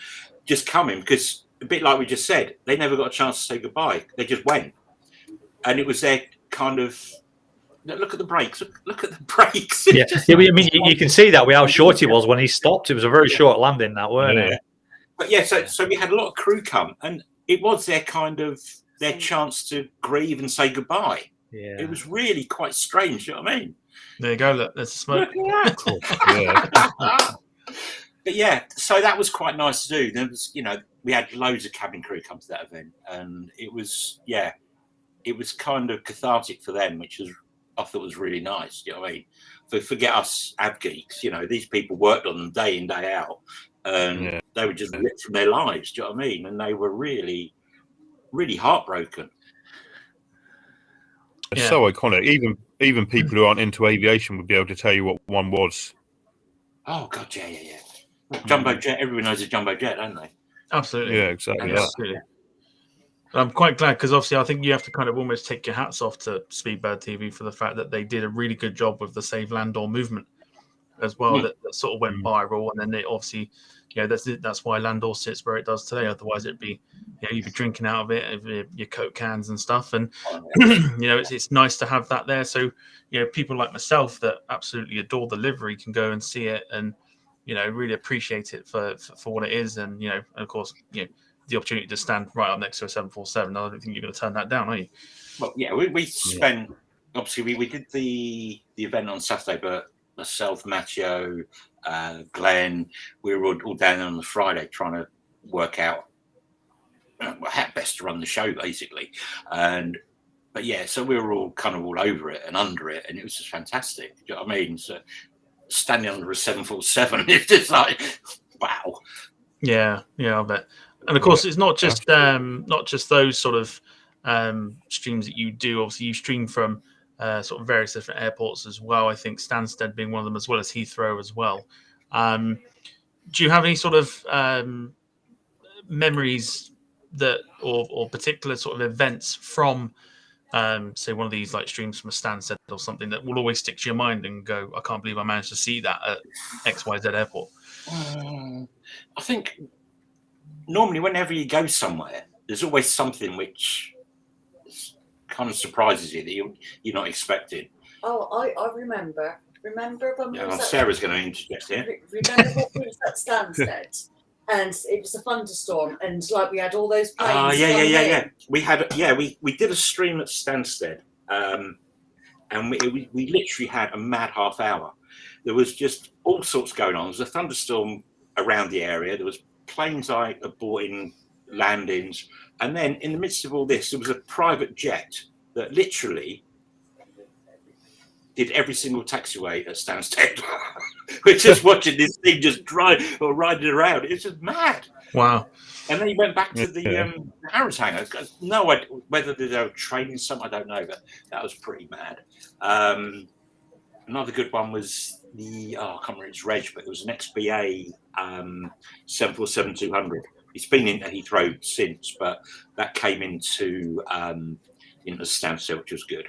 just coming, because a bit like we just said, they never got a chance to say goodbye. They just went, and it was their kind of. Look at the brakes. Look at the brakes. Yeah, I mean, you can see that with how short he was when he stopped. It was a very short landing, that, weren't it? But yeah, so we had a lot of crew come, and it was their kind of their chance to grieve and say goodbye. Yeah, it was really quite strange. You know what I mean? There you go. Look, there's the smoke. Cool. But yeah, so that was quite nice to do. There was, we had loads of cabin crew come to that event, and it was kind of cathartic for them, which was. I thought it was really nice. You know what I mean? Forget us ab geeks. These people worked on them day in, day out, and they were just ripped from their lives. Do you know what I mean? And they were really, really heartbroken. It's so iconic. Even people who aren't into aviation would be able to tell you what one was. Oh god, yeah. Jumbo jet. Everyone knows a jumbo jet, don't they? Absolutely. Yeah, exactly. Absolutely. I'm quite glad, because obviously I think you have to kind of almost take your hats off to Speedbird TV for the fact that they did a really good job with the Save Landor movement as well, that sort of went viral, and then they obviously, that's why Landor sits where it does today. Otherwise, it'd be, you'd be drinking out of it, your Coke cans and stuff, and it's nice to have that there. So people like myself that absolutely adore the livery can go and see it, and really appreciate it for what it is, and and of course the opportunity to stand right up next to a 747. I don't think you're going to turn that down, are you? Well, yeah, we spent obviously we did the event on Saturday, but myself, Matteo, Glenn, we were all down there on the Friday trying to work out how best to run the show, basically. But yeah, so we were all kind of all over it and under it, and it was just fantastic. Do you know what I mean? So standing under a 747, it's just like wow. Yeah, I bet. And of course, it's not just those sort of streams that you do. Obviously, you stream from sort of various different airports as well. I think Stansted being one of them, as well as Heathrow as well. Do you have any sort of memories that, or particular sort of events from, say, one of these like streams from a Stansted or something that will always stick to your mind and go, I can't believe I managed to see that at XYZ airport? I think. Normally, whenever you go somewhere, there's always something which kind of surprises you that you're not expecting. Oh, I remember. Remember when we was Sarah's going to interject here. Remember what we was at Stansted, and it was a thunderstorm, and like we had all those planes. Yeah. We had we did a stream at Stansted, and we literally had a mad half hour. There was just all sorts going on. There was a thunderstorm around the area. There was planes aborting landings, and then in the midst of all this, there was a private jet that literally did every single taxiway at Stansted. We're just watching this thing just drive or riding around. It's just mad. Wow. And then he went back to the Harrods hangar. No idea whether they were training something, I don't know, but that was pretty mad. Another good one was I can't remember its reg, but it was an XBA 747-200. It's been into Heathrow since, but that came into Stansted, which was good.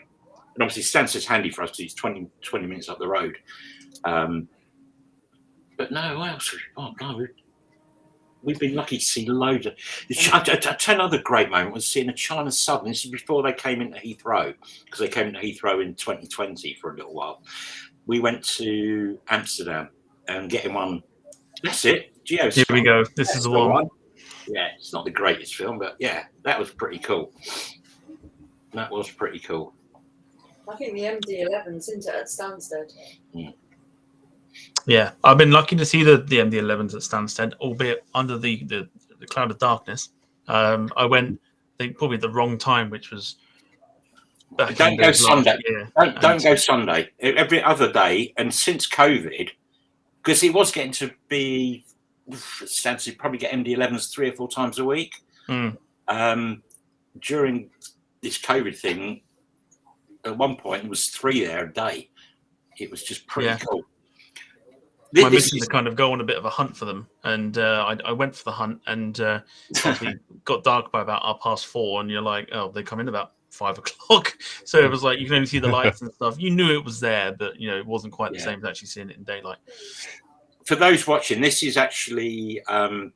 And obviously Stansted's handy for us because it's 20 minutes up the road. But no, what else? Oh no, we've been lucky to see loads of. Another great moment was seeing a China Southern. This is before they came into Heathrow, because they came into Heathrow in 2020 for a little while. We went to Amsterdam and getting one. That's it. Here we go. This is the one. Yeah, it's not the greatest film, but yeah, that was pretty cool. That was pretty cool. I think the MD-11's into at Stansted. Yeah, I've been lucky to see the MD-11s at Stansted, albeit under the cloud of darkness. I went, I think, probably at the wrong time, which was. Don't go Sunday. Don't go Sunday. Every other day, and since COVID, because it was getting to be, Stansted probably get MD-11s 3 or 4 times a week. During this COVID thing, at one point it was 3 there a day. It was just pretty cool. My mission to kind of go on a bit of a hunt for them, and I went for the hunt, and it got dark by about 4:30, and you're like, oh, they come in about 5 o'clock. So it was like you can only see the lights and stuff. You knew it was there, but it wasn't quite the same as actually seeing it in daylight. For those watching, this is actually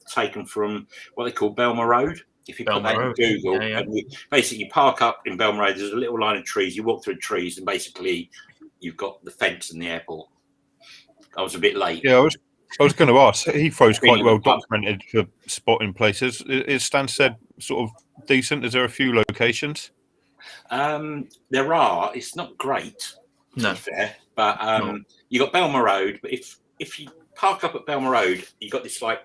taken from what they call Belmar Road. If you put that in Google, and you park up in Belmar Road, there's a little line of trees. You walk through the trees, and basically you've got the fence and the airport. I was a bit late. Yeah, I was going to ask. Heathrow's quite well documented for spotting places. Is Stansted sort of decent? Is there a few locations? There are. It's not great, to be fair. But you got Belmar Road. But if you park up at Belmar Road, you got this like,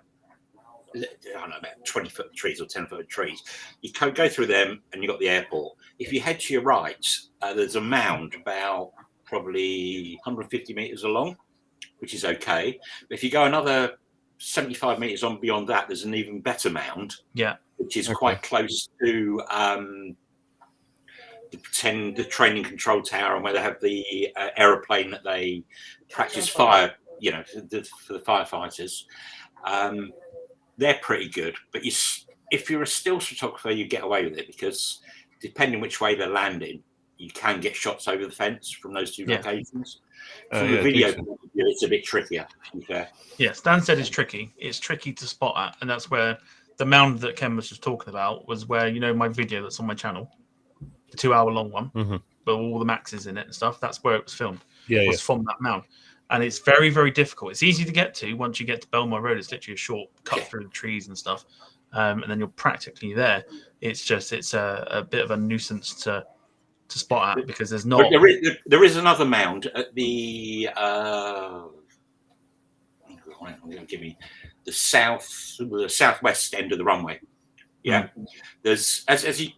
I don't know, about 20-foot trees or 10-foot trees. You go through them, and you got the airport. If you head to your right, there's a mound about probably 150 meters along, which is okay. But if you go another 75 meters on beyond that, there's an even better mound, which is quite close to the training control tower, and where they have the aeroplane that they practice fire, for the firefighters. They're pretty good, but if you're a still photographer, you get away with it, because depending which way they're landing, you can get shots over the fence from those 2 locations. From the video, it's a bit trickier, to be fair. Yeah, Stansted is tricky. It's tricky to spot at, and that's where the mound that Ken was just talking about was where, my video that's on my channel, the 2-hour-long one, but all the maxes in it and stuff, that's where it was filmed. It was from that mound. And it's very, very difficult. It's easy to get to once you get to Belmar Road. It's literally a short cut through the trees and stuff. And then you're practically there. It's a bit of a nuisance to spot at, because there's not. There is another mound at the give me the southwest end of the runway. Yeah, there's as you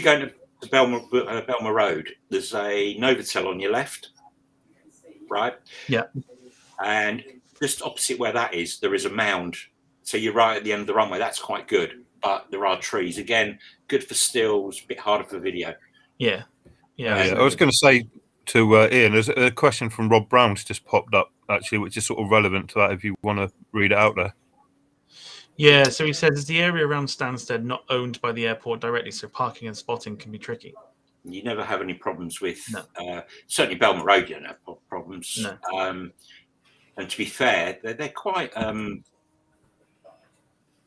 go into Belmar Road, there's a Novotel on your left, right? Yeah, and just opposite where that is, there is a mound. So you're right at the end of the runway. That's quite good, but there are trees. Again, good for stills, a bit harder for video. Yeah. I was going to say to Ian, there's a question from Rob Brown's just popped up, actually, which is sort of relevant to that, if you want to read it out there. Yeah, so he says, is the area around Stansted not owned by the airport directly, so parking and spotting can be tricky? You never have any problems with, certainly Belmar Road, you don't have problems. No. And to be fair, they're quite,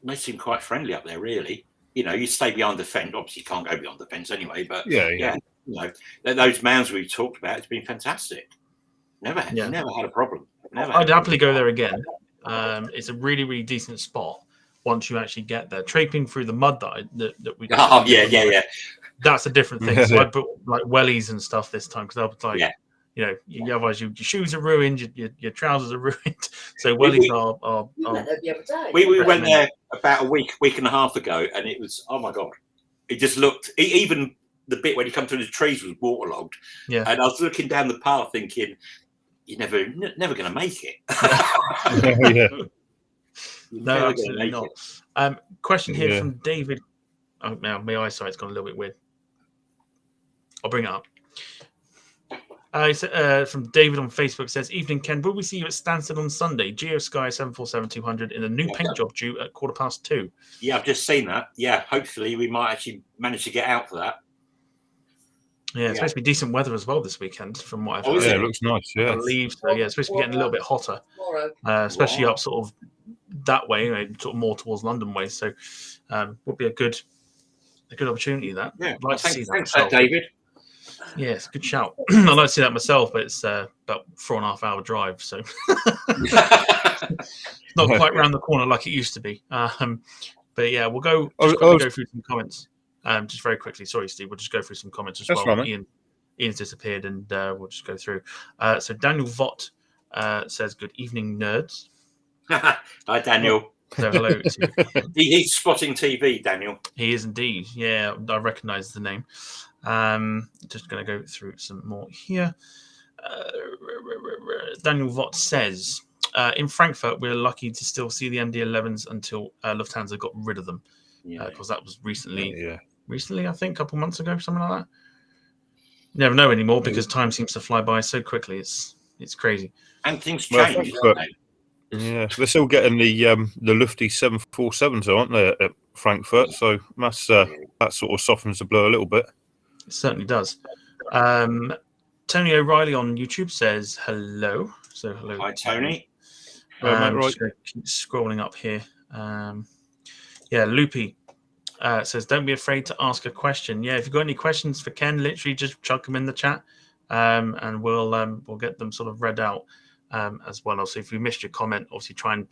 they seem quite friendly up there, really. You stay behind the fence. Obviously, you can't go beyond the fence anyway, but those mounds we've talked about, it's been fantastic. Never had a problem. I'd happily go there again. It's a really, really decent spot once you actually get there. Traipsing through the mud that we. Oh yeah. That's a different thing. So I put like wellies and stuff this time, because I was like, otherwise your shoes are ruined, your trousers are ruined. So wellies are. We went there about a week and a half ago, and it was, oh my god, it just looked, even the bit when you come through the trees was waterlogged. Yeah. And I was looking down the path thinking, you're never going to make it. Yeah. No, absolutely not. Question here from David. Oh, now my eyesight's gone a little bit weird. I'll bring it up. From David on Facebook says, "Evening, Ken. Will we see you at Stansted on Sunday? Geo Sky 747-200 in a new paint job due at 2:15." Yeah, I've just seen that. Yeah, hopefully we might actually manage to get out for that. Yeah, it's supposed to be decent weather as well this weekend, from what I've heard. Yeah, it looks nice. Yeah, I believe so. Yeah, it's supposed to be getting a little bit hotter, especially up sort of that way, sort of more towards London way. So, would be a good opportunity. That I'd like to see that myself. David. Yeah, it's a good shout. I'd like to see that myself, but it's about 4.5 hour drive, so not quite round the corner like it used to be. But yeah, we'll go go through some comments just very quickly. Sorry, Steve. We'll just go through some comments as well. Right, Ian's disappeared, and we'll just go through. So Daniel Vott says, "Good evening, nerds." Hi, Daniel. So hello. He's spotting TV, Daniel. He is indeed. Yeah, I recognise the name. Just going to go through some more here. Daniel Vott says, in Frankfurt, we're lucky to still see the MD-11s until Lufthansa got rid of them. Because that was recently, I think, a couple months ago, something like that. You never know anymore because time seems to fly by so quickly. It's crazy. And things change. Yeah, they're still getting the Lufty 747s, aren't they, at Frankfurt? So that's that sort of softens the blow a little bit. It certainly does. Tony O'Reilly on YouTube says hello. So hello. Hi, Tony. Just going to keep scrolling up here. Loopy says, "Don't be afraid to ask a question." Yeah, if you've got any questions for Ken, literally just chuck them in the chat, and we'll get them sort of read out as well. Also, if we missed your comment, obviously try and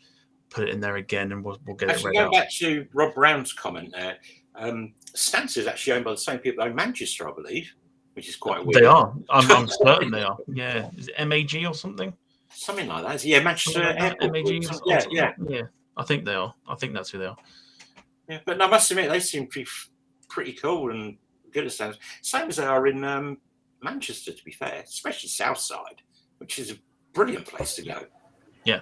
put it in there again, and we'll get it read out. Going back to Rob Brown's comment there, Stansted is actually owned by the same people that own Manchester, I believe, which is quite weird. They are. I'm certain they are. Yeah, is it MAG or something? Something like that. Yeah, Manchester Airport. MAG. Yeah. I think they are. I think that's who they are. Yeah, but I must admit they seem to be pretty cool and good at Stansted. Same as they are in Manchester, to be fair, especially Southside, which is a brilliant place to go. Yeah.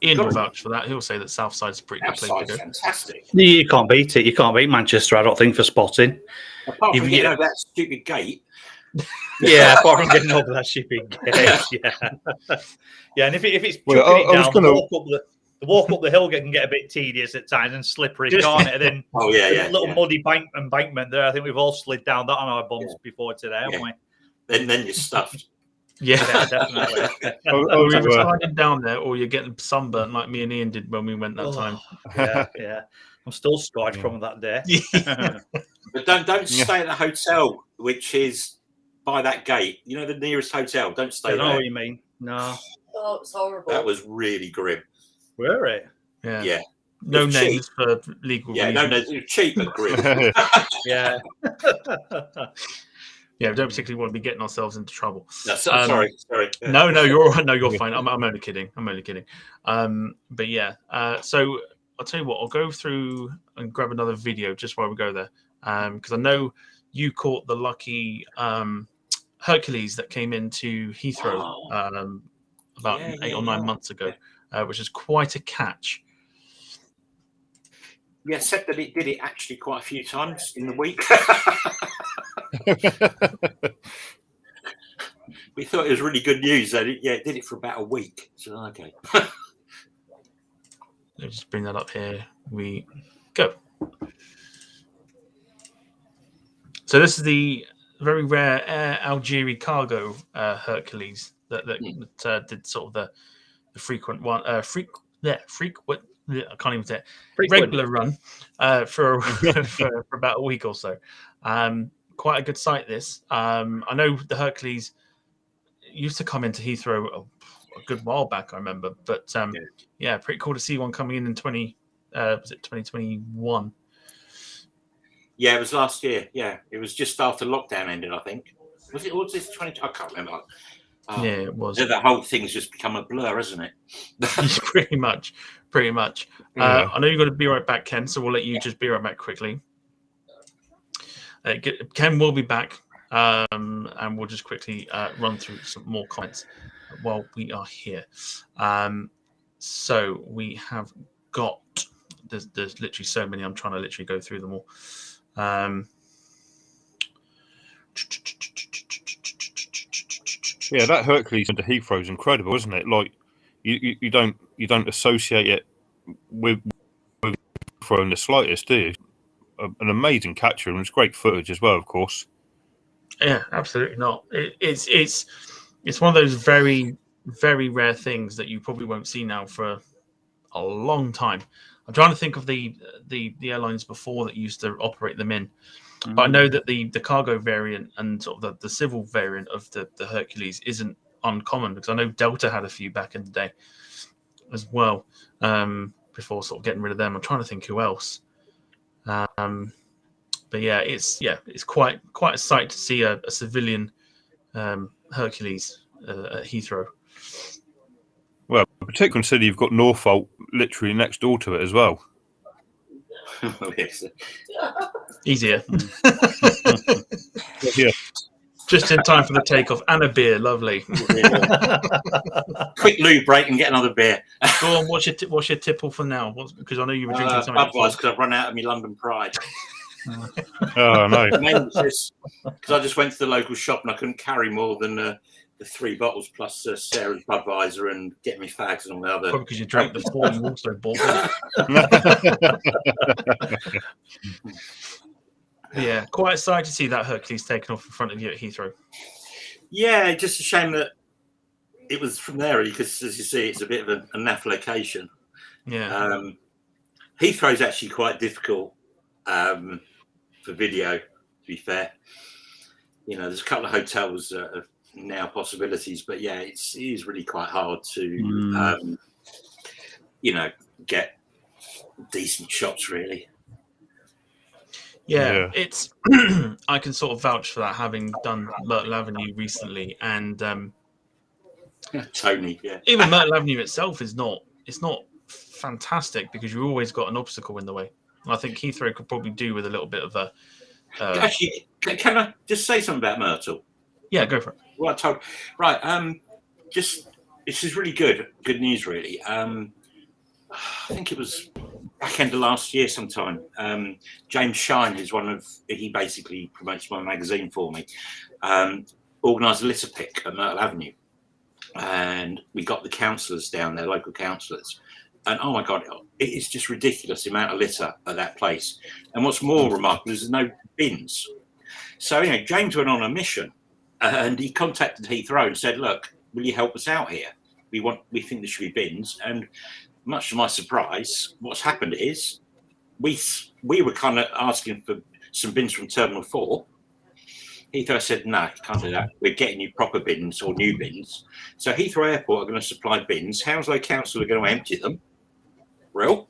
Ian will vouch for that. He'll say that Southside's a pretty good place to go. Fantastic. You can't beat it. You can't beat Manchester, I don't think, for spotting. Apart from getting over that stupid gate. Yeah, apart from getting over that stupid gate. Yeah, and if it's the walk up the hill can get a bit tedious at times and slippery, can't it? And then little muddy embankment there. I think we've all slid down that on our bums before today, haven't we? Then you're stuffed. Yeah, definitely. You're sliding down there, or you're getting sunburnt like me and Ian did when we went that time. Yeah. I'm still scarred from that day. But don't stay at the hotel, which is by that gate. You know, the nearest hotel. Don't stay there. I know what you mean. No. Oh, it's horrible. That was really grim. Were it? Yeah. No names for legal reasons. No, cheap and grim. Yeah. Yeah, we don't particularly want to be getting ourselves into trouble. No, sorry. No, you're all right. No, you're fine. I'm only kidding. But yeah, so I'll tell you what. I'll go through and grab another video just while we go there, because I know you caught the lucky Hercules that came into Heathrow about 8 or 9 months ago, which is quite a catch. Yeah, except that it did it actually quite a few times in the week. We thought it was really good news that it did it for about a week. So okay. Let's just bring that up here. We go. So this is the very rare Air Algeria cargo Hercules that did sort of the frequent one. Frequent. I can't even say it. Regular run for about a week or so. Quite a good sight, this. I know the Hercules used to come into Heathrow a good while back, I remember. But pretty cool to see one coming in 2021? Yeah, it was last year. Yeah, it was just after lockdown ended, I think. Was it this 20? I can't remember. Yeah, it was. The whole thing's just become a blur, hasn't it? Pretty much. I know you've got to be right back, Ken, so we'll let you just be right back quickly. Ken will be back, and we'll just quickly run through some more comments while we are here. So we have got there's literally so many. I'm trying to literally go through them all. Yeah, that Hercules into Heathrow is incredible, isn't it? Like you don't associate it with Heathrow in the slightest, do you? An amazing catcher, and it's great footage as well, of course. Yeah, absolutely not. It's one of those very, very rare things that you probably won't see now for a long time. I'm trying to think of the airlines before that used to operate them in. But I know that the cargo variant and sort of the civil variant of the Hercules isn't uncommon, because I know Delta had a few back in the day as well, before sort of getting rid of them. I'm trying to think who else. But it's quite a sight to see a civilian Hercules at Heathrow. Well, particularly consider you've got Norfolk literally next door to it as well. Easier. Yeah. Just in time for the takeoff and a beer. Lovely. Quick loo break and get another beer. Go on. What's your tipple for now? Because I know you were drinking something. Budweiser, because I've run out of my London Pride. Oh no! Because I just went to the local shop and I couldn't carry more than the 3 bottles plus Sarah's Budweiser and get me fags and all the other. Probably because you drank the 4 you also bought. Yeah, quite excited to see that Hercules taken off in front of you at Heathrow. Yeah, just a shame that it was from there, because as you see, it's a bit of a naff location. Yeah. Heathrow's actually quite difficult for video, to be fair. You know, there's a couple of hotels that are now possibilities, but yeah, it is really quite hard to, get decent shots, really. Yeah, it's. I can sort of vouch for that, having done Myrtle Avenue recently, and Tony, yeah. Even Myrtle Avenue itself is not. It's not fantastic because you've always got an obstacle in the way. I think Heathrow could probably do with a little bit of a. Actually, can I just say something about Myrtle? Yeah, go for it. Right. Just this is really good news, really. I think it was back end of last year sometime. James Shine is he basically promotes my magazine for me. Organised a litter pick at Myrtle Avenue, and we got the councillors down there, local councillors. And oh my God, it is just ridiculous the amount of litter at that place. And what's more remarkable is there's no bins. So James went on a mission, and he contacted Heathrow and said, "Look, will you help us out here? We think there should be bins." And much to my surprise, what's happened is we were kind of asking for some bins from Terminal 4. Heathrow said, "No, you can't do that. We're getting you proper bins or new bins." So Heathrow Airport are going to supply bins. Hounslow Council are going to empty them. Real.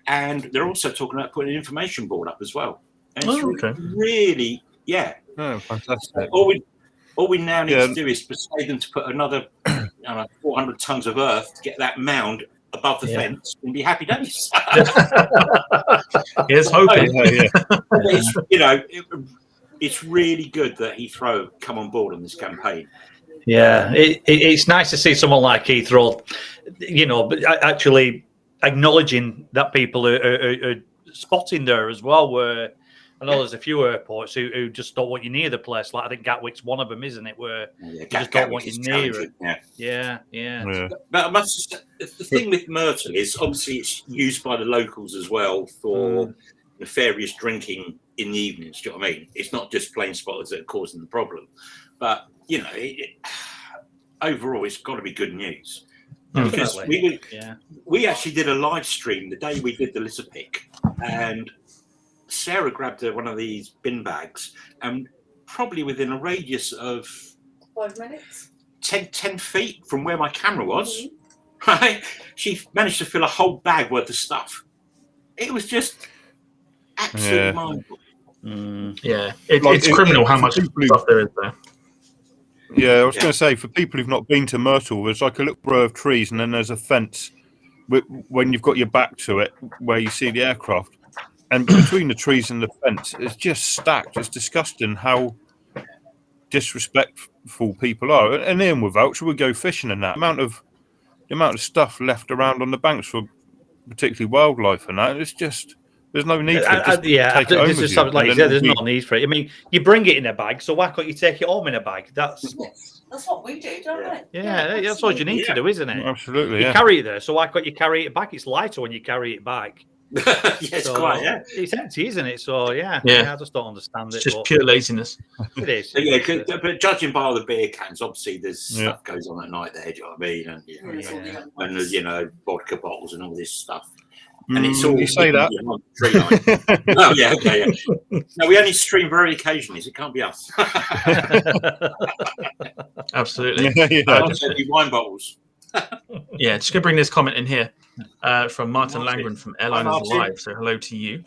And they're also talking about putting an information board up as well. And it's really, yeah. Oh, fantastic. All we now need to do is persuade them to put another 400 tons of earth to get that mound above the fence and be happy days. Here's hoping. It's really good that Heathrow come on board on this campaign. Yeah, it's nice to see someone like Heathrow, actually acknowledging that people are spotting there as well. Where I know there's a few airports who just don't want you near the place. Like I think Gatwick's one of them, isn't it? Where you just don't want you near it. Yeah. But I must say, the thing with Myrtle is obviously it's used by the locals as well for nefarious drinking in the evenings. Do you know what I mean? It's not just plane spotters that are causing the problem, but overall, it's got to be good news. Because we actually did a live stream the day we did the litter pick, and Sarah grabbed one of these bin bags, and probably within a radius of 5 minutes, 10 feet from where my camera was, right, she managed to fill a whole bag worth of stuff. It was just absolutely mind-blowing. It's criminal how much stuff there is there. Yeah, I was going to say, for people who've not been to Myrtle, there's like a little row of trees, and then there's a fence when you've got your back to it, where you see the aircraft. and between the trees and the fence, it's just stacked. It's disgusting how disrespectful people are. And Ian will vouch, we go fishing and that. The amount of stuff left around on the banks for particularly wildlife and that, it's just, there's no need for it. Just take it home with you. Like you said, there's no need for it. I mean, you bring it in a bag, so why can't you take it home in a bag? That's what we do, don't we? Yeah, that's what you need to do, isn't it? Absolutely, You carry it there, so why can't you carry it back? It's lighter when you carry it back. Yes, so, quite. Yeah, it's empty, isn't it? So yeah, I just don't understand it. It's just pure laziness. It is. But judging by all the beer cans, obviously there's stuff goes on at night there. Do you know what I mean? And there's vodka bottles and all this stuff. And it's all you say that. Oh yeah, okay, yeah. No, we only stream very occasionally, so it can't be us. Absolutely. Wine bottles. Just gonna bring this comment in here from Martin Langren from Airliners Live. So hello to you.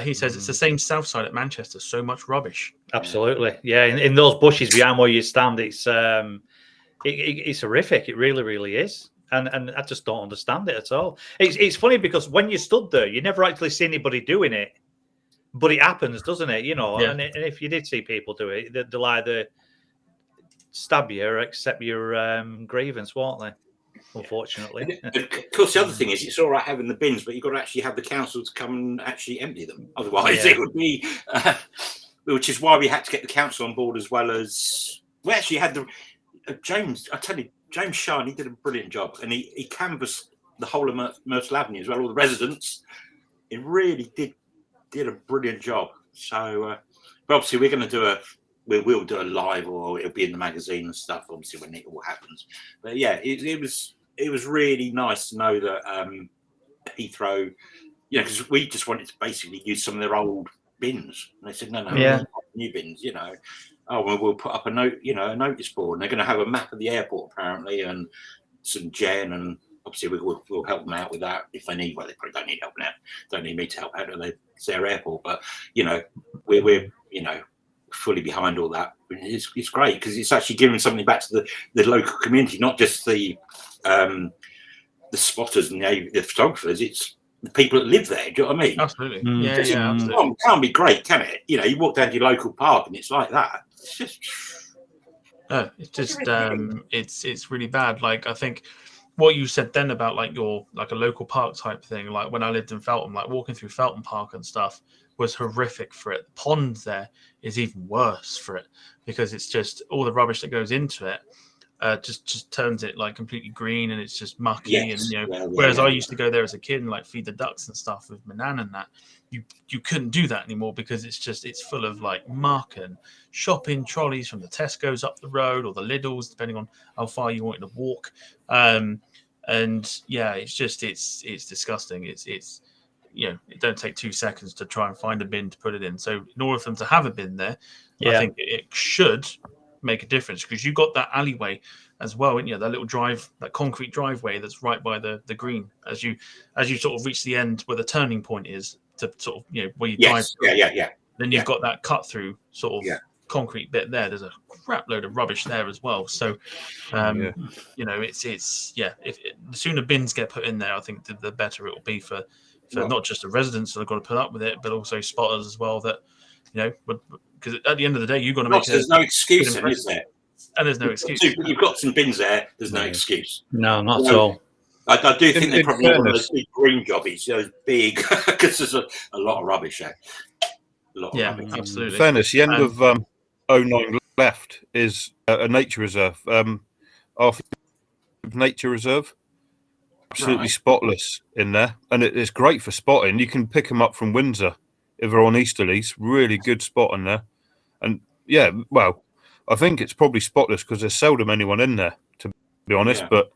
He says it's the same south side at Manchester. So much rubbish. Absolutely, yeah. In those bushes behind where you stand, it's horrific. It really, really is. And I just don't understand it at all. It's funny because when you stood there, you never actually see anybody doing it, but it happens, doesn't it? And if you did see people do it, they'll either stab you or accept your grievance, won't they? Unfortunately. Of course, the other thing is it's all right having the bins, but you've got to actually have the council to come and actually empty them. Otherwise, it would be, which is why we had to get the council on board as well as we actually had the James. I tell you. James Shine, he did a brilliant job, and he canvassed the whole of Myrtle Avenue as well, all the residents. He really did a brilliant job. So, but obviously, we're going to we'll do a live, or it'll be in the magazine and stuff. Obviously, when it all happens. But yeah, it was really nice to know that Heathrow, because we just wanted to basically use some of their old bins, and they said no, new bins, Oh, well, we'll put up a notice board, and they're going to have a map of the airport apparently, and some gen, and obviously we'll help them out with that if they need. Well, they probably don't need help now. Don't need me to help out. It's their airport, but we're fully behind all that. It's great because it's actually giving something back to the local community, not just the spotters and the photographers. It's the people that live there. Do you know what I mean? Absolutely. Absolutely. It can't be great, can it? You walk down to your local park and it's like that. It's just it's really bad. Like I think what you said then about like your a local park type thing, like when I lived in Feltham, like walking through Feltham Park and stuff was horrific for it. The pond there is even worse for it because it's just all the rubbish that goes into it. Just turns it like completely green and it's just mucky whereas I used to go there as a kid and like feed the ducks and stuff with my nan and that you couldn't do that anymore because it's full of like muck and shopping trolleys from the Tesco's up the road or the Lidl's depending on how far you wanted to walk it's disgusting. It's it don't take 2 seconds to try and find a bin to put it in. So in order for them to have a bin there, I think it should make a difference because you got that alleyway as well, and that little that concrete driveway that's right by the green as you sort of reach the end where the turning point is to sort of where you drive through. Then you've got that cut through sort of concrete bit there. There's a crap load of rubbish there as well. So it's the sooner bins get put in there, I think the better it will be for not just the residents that have got to put up with it, but also spotters as well that because at the end of the day, you've got to make. There's no excuse, then, is there? And there's no excuse. You've got some bins there. There's no excuse. No, not at all. I do think they probably want those big green jobbies, those big, because there's a lot of rubbish there. Absolutely. In fairness, the end of 09 left is a nature reserve. Our nature reserve, absolutely spotless in there, and it's great for spotting. You can pick them up from Windsor. If they're on easterlies, really good spot in there. And I think it's probably spotless because there's seldom anyone in there, to be honest, but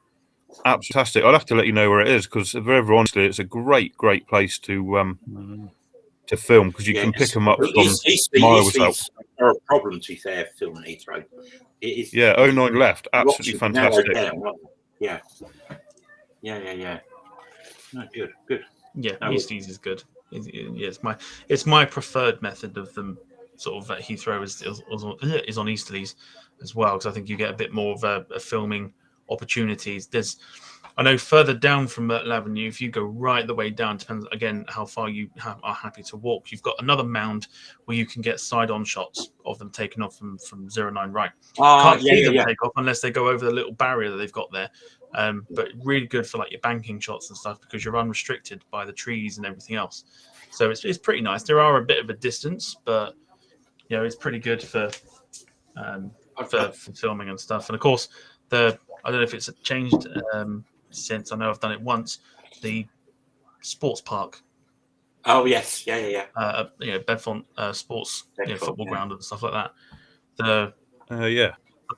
absolutely fantastic. I'll have to let you know where it is because if ever honestly, it's a great place to film because you can pick them up from miles out. There are a problem to be fair filming Heathrow. It is, 09 left, absolutely fantastic. Yeah. No, good. Yeah, Easties is good. It's my preferred method of them sort of at Heathrow is on easterlies as well because I think you get a bit more of a filming opportunities. I know further down from Myrtle Avenue, if you go right the way down, depends again how far you are happy to walk. You've got another mound where you can get side-on shots of them taking off from 09 right. Can't see them take off unless they go over the little barrier that they've got there. But really good for like your banking shots and stuff because you're unrestricted by the trees and everything else. So it's pretty nice. There are a bit of a distance, but it's pretty good for filming and stuff. And of course, I don't know if it's changed since. I know I've done it once. The sports park. Oh yes, yeah. Bedfont sports football ground and stuff like that. The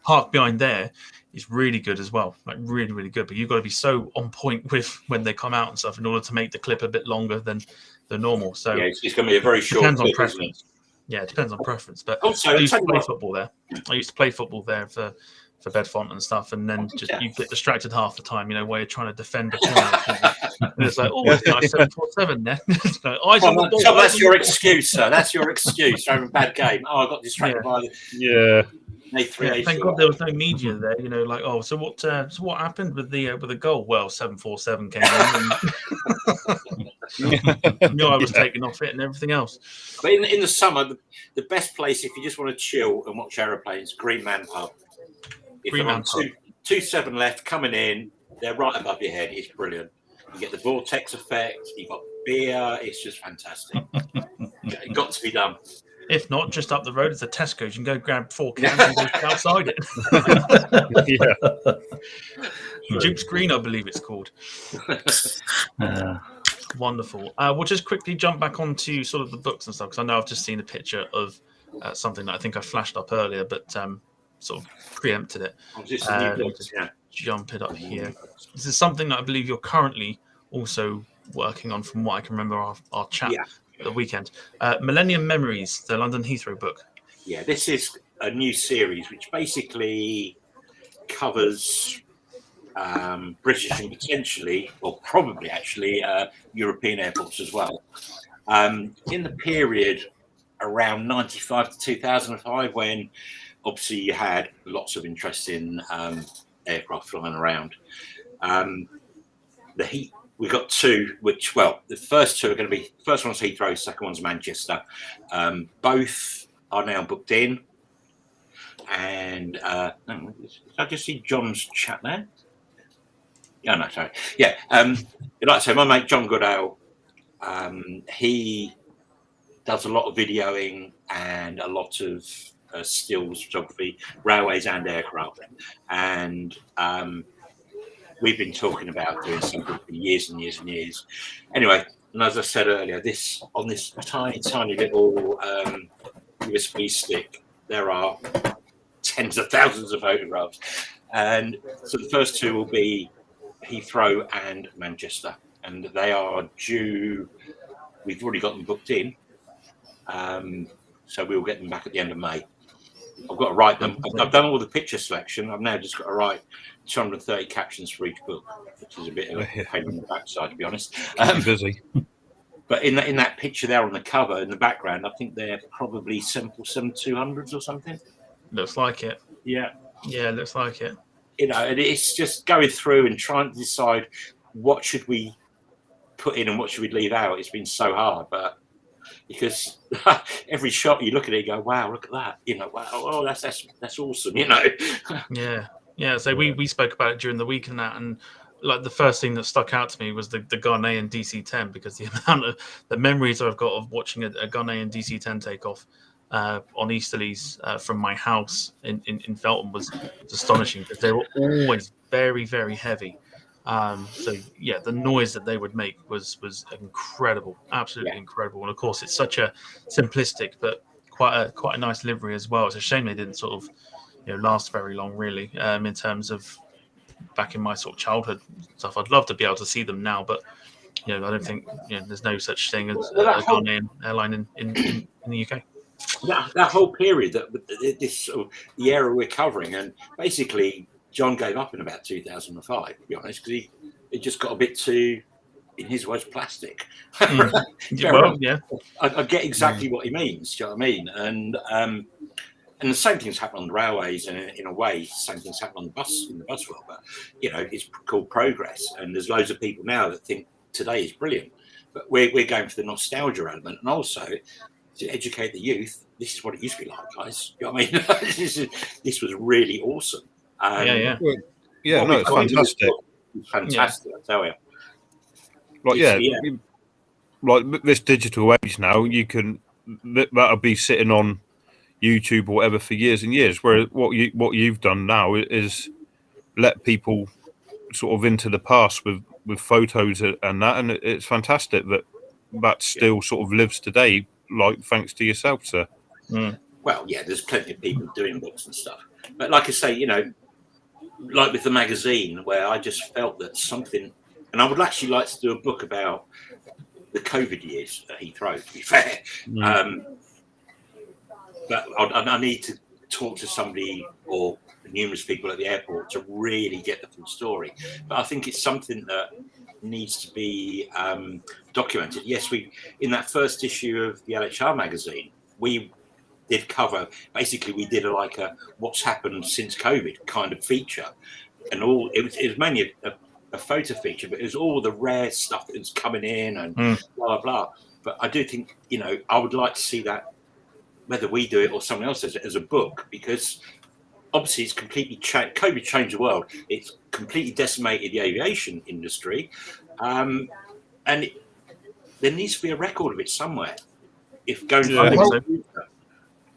park behind there is really good as well, like really, really good. But you've got to be so on point with when they come out and stuff in order to make the clip a bit longer than the normal. So it's going to be a very short. Depends clip, on preference. Yeah, it depends on preference. But also, I used to play football there. For Bedfont and stuff, and then you get distracted half the time, while you're trying to defend a corner. And it's like, it's nice 747 there. That's your excuse, sir. That's your excuse for having a bad game. Oh, I got distracted by the thank God there was no media there. So what happened with the goal? Well, 747 came in, and I was taking off it and everything else. But in the summer, the best place if you just want to chill and watch aeroplanes, Green Man Pub. If they're on 2-7 left coming in, they're right above your head. It's brilliant. You get the vortex effect. You've got beer. It's just fantastic. It got to be done. If not, just up the road is a Tesco's. You can go grab 4 cans and go outside it. Duke's Green, I believe it's called. Wonderful. We'll just quickly jump back onto sort of the books and stuff because I know I've just seen a picture of something that I think I flashed up earlier, but sort of preempted it. Jump it up here. This is something that I believe you're currently also working on, from what I can remember our chat the weekend. Millennium Memories, the London Heathrow book. Yeah, this is a new series which basically covers British and potentially, or probably actually, European airports as well. In the period around 95 to 2005, when obviously you had lots of interest in aircraft flying around. We've got 2, the first 2 are going to be, first one's Heathrow, second one's Manchester. Both are now booked in. And did I just see John's chat there? Yeah, no, sorry. Yeah, like I say, my mate John Goodale, he does a lot of videoing and a lot of stills photography, railways and aircraft. And we've been talking about doing something for years and years and years. Anyway, and as I said earlier, on this tiny little USB stick, there are tens of thousands of photographs. And so the first 2 will be Heathrow and Manchester. And they are due, we've already got them booked in. So we'll get them back at the end of May. I've got to write them. I've done all the picture selection. I've now just got to write 230 captions for each book, which is a bit of a pain in the backside, to be honest. Busy. But in that picture there on the cover, in the background, I think they're probably 747-200s or something. Looks like it. Yeah. Yeah, looks like it. And it's just going through and trying to decide what should we put in and what should we leave out. It's been so hard, but because every shot you look at it, you go, wow, look at that. Wow, oh, that's awesome, Yeah. So we spoke about it during the week and that, and like the first thing that stuck out to me was the Ghanaian DC-10, because the amount of the memories I've got of watching a Ghanaian DC-10 take off on easterlies from my house in Felton was astonishing, because they were always very, very heavy. So yeah, the noise that they would make was incredible, absolutely incredible. And of course, it's such a simplistic but quite a nice livery as well. It's a shame they didn't sort of last very long, really, in terms of back in my sort of childhood stuff. I'd love to be able to see them now, but I don't think there's no such thing as a Ghanaian airline in the UK. That whole period, the era we're covering, and basically John gave up in about 2005, to be honest, because it just got a bit too, in his words, plastic. Well, yeah. I get exactly what he means. Do you know what I mean? And And the same things happen on the railways, and in a way, same things happen on the bus in the bus world. But it's called progress, and there's loads of people now that think today is brilliant. But we're going for the nostalgia element, and also to educate the youth. This is what it used to be like, guys. You know what I mean? This was really awesome. Yeah, no, it's fantastic. It's fantastic, I tell you. Like this digital age now, you can that'll be sitting on YouTube or whatever for years and years. Where what you've done now is let people sort of into the past with photos and that, and it's fantastic that still sort of lives today. Like thanks to yourself, sir. Well, yeah, there's plenty of people doing books and stuff, but like I say, like with the magazine, where I just felt that something, and I would actually like to do a book about the COVID years at Heathrow, to be fair. But I need to talk to somebody or numerous people at the airport to really get the full story. But I think it's something that needs to be documented. Yes, in that first issue of the LHR magazine, we did cover, basically we did a what's happened since COVID kind of feature, and it was mainly a photo feature, but it was all the rare stuff that was coming in and blah blah blah. But I do think I would like to see that, whether we do it or someone else does it, as a book, because obviously it's completely changed. COVID changed the world. It's completely decimated the aviation industry, and there needs to be a record of it somewhere. If going forward,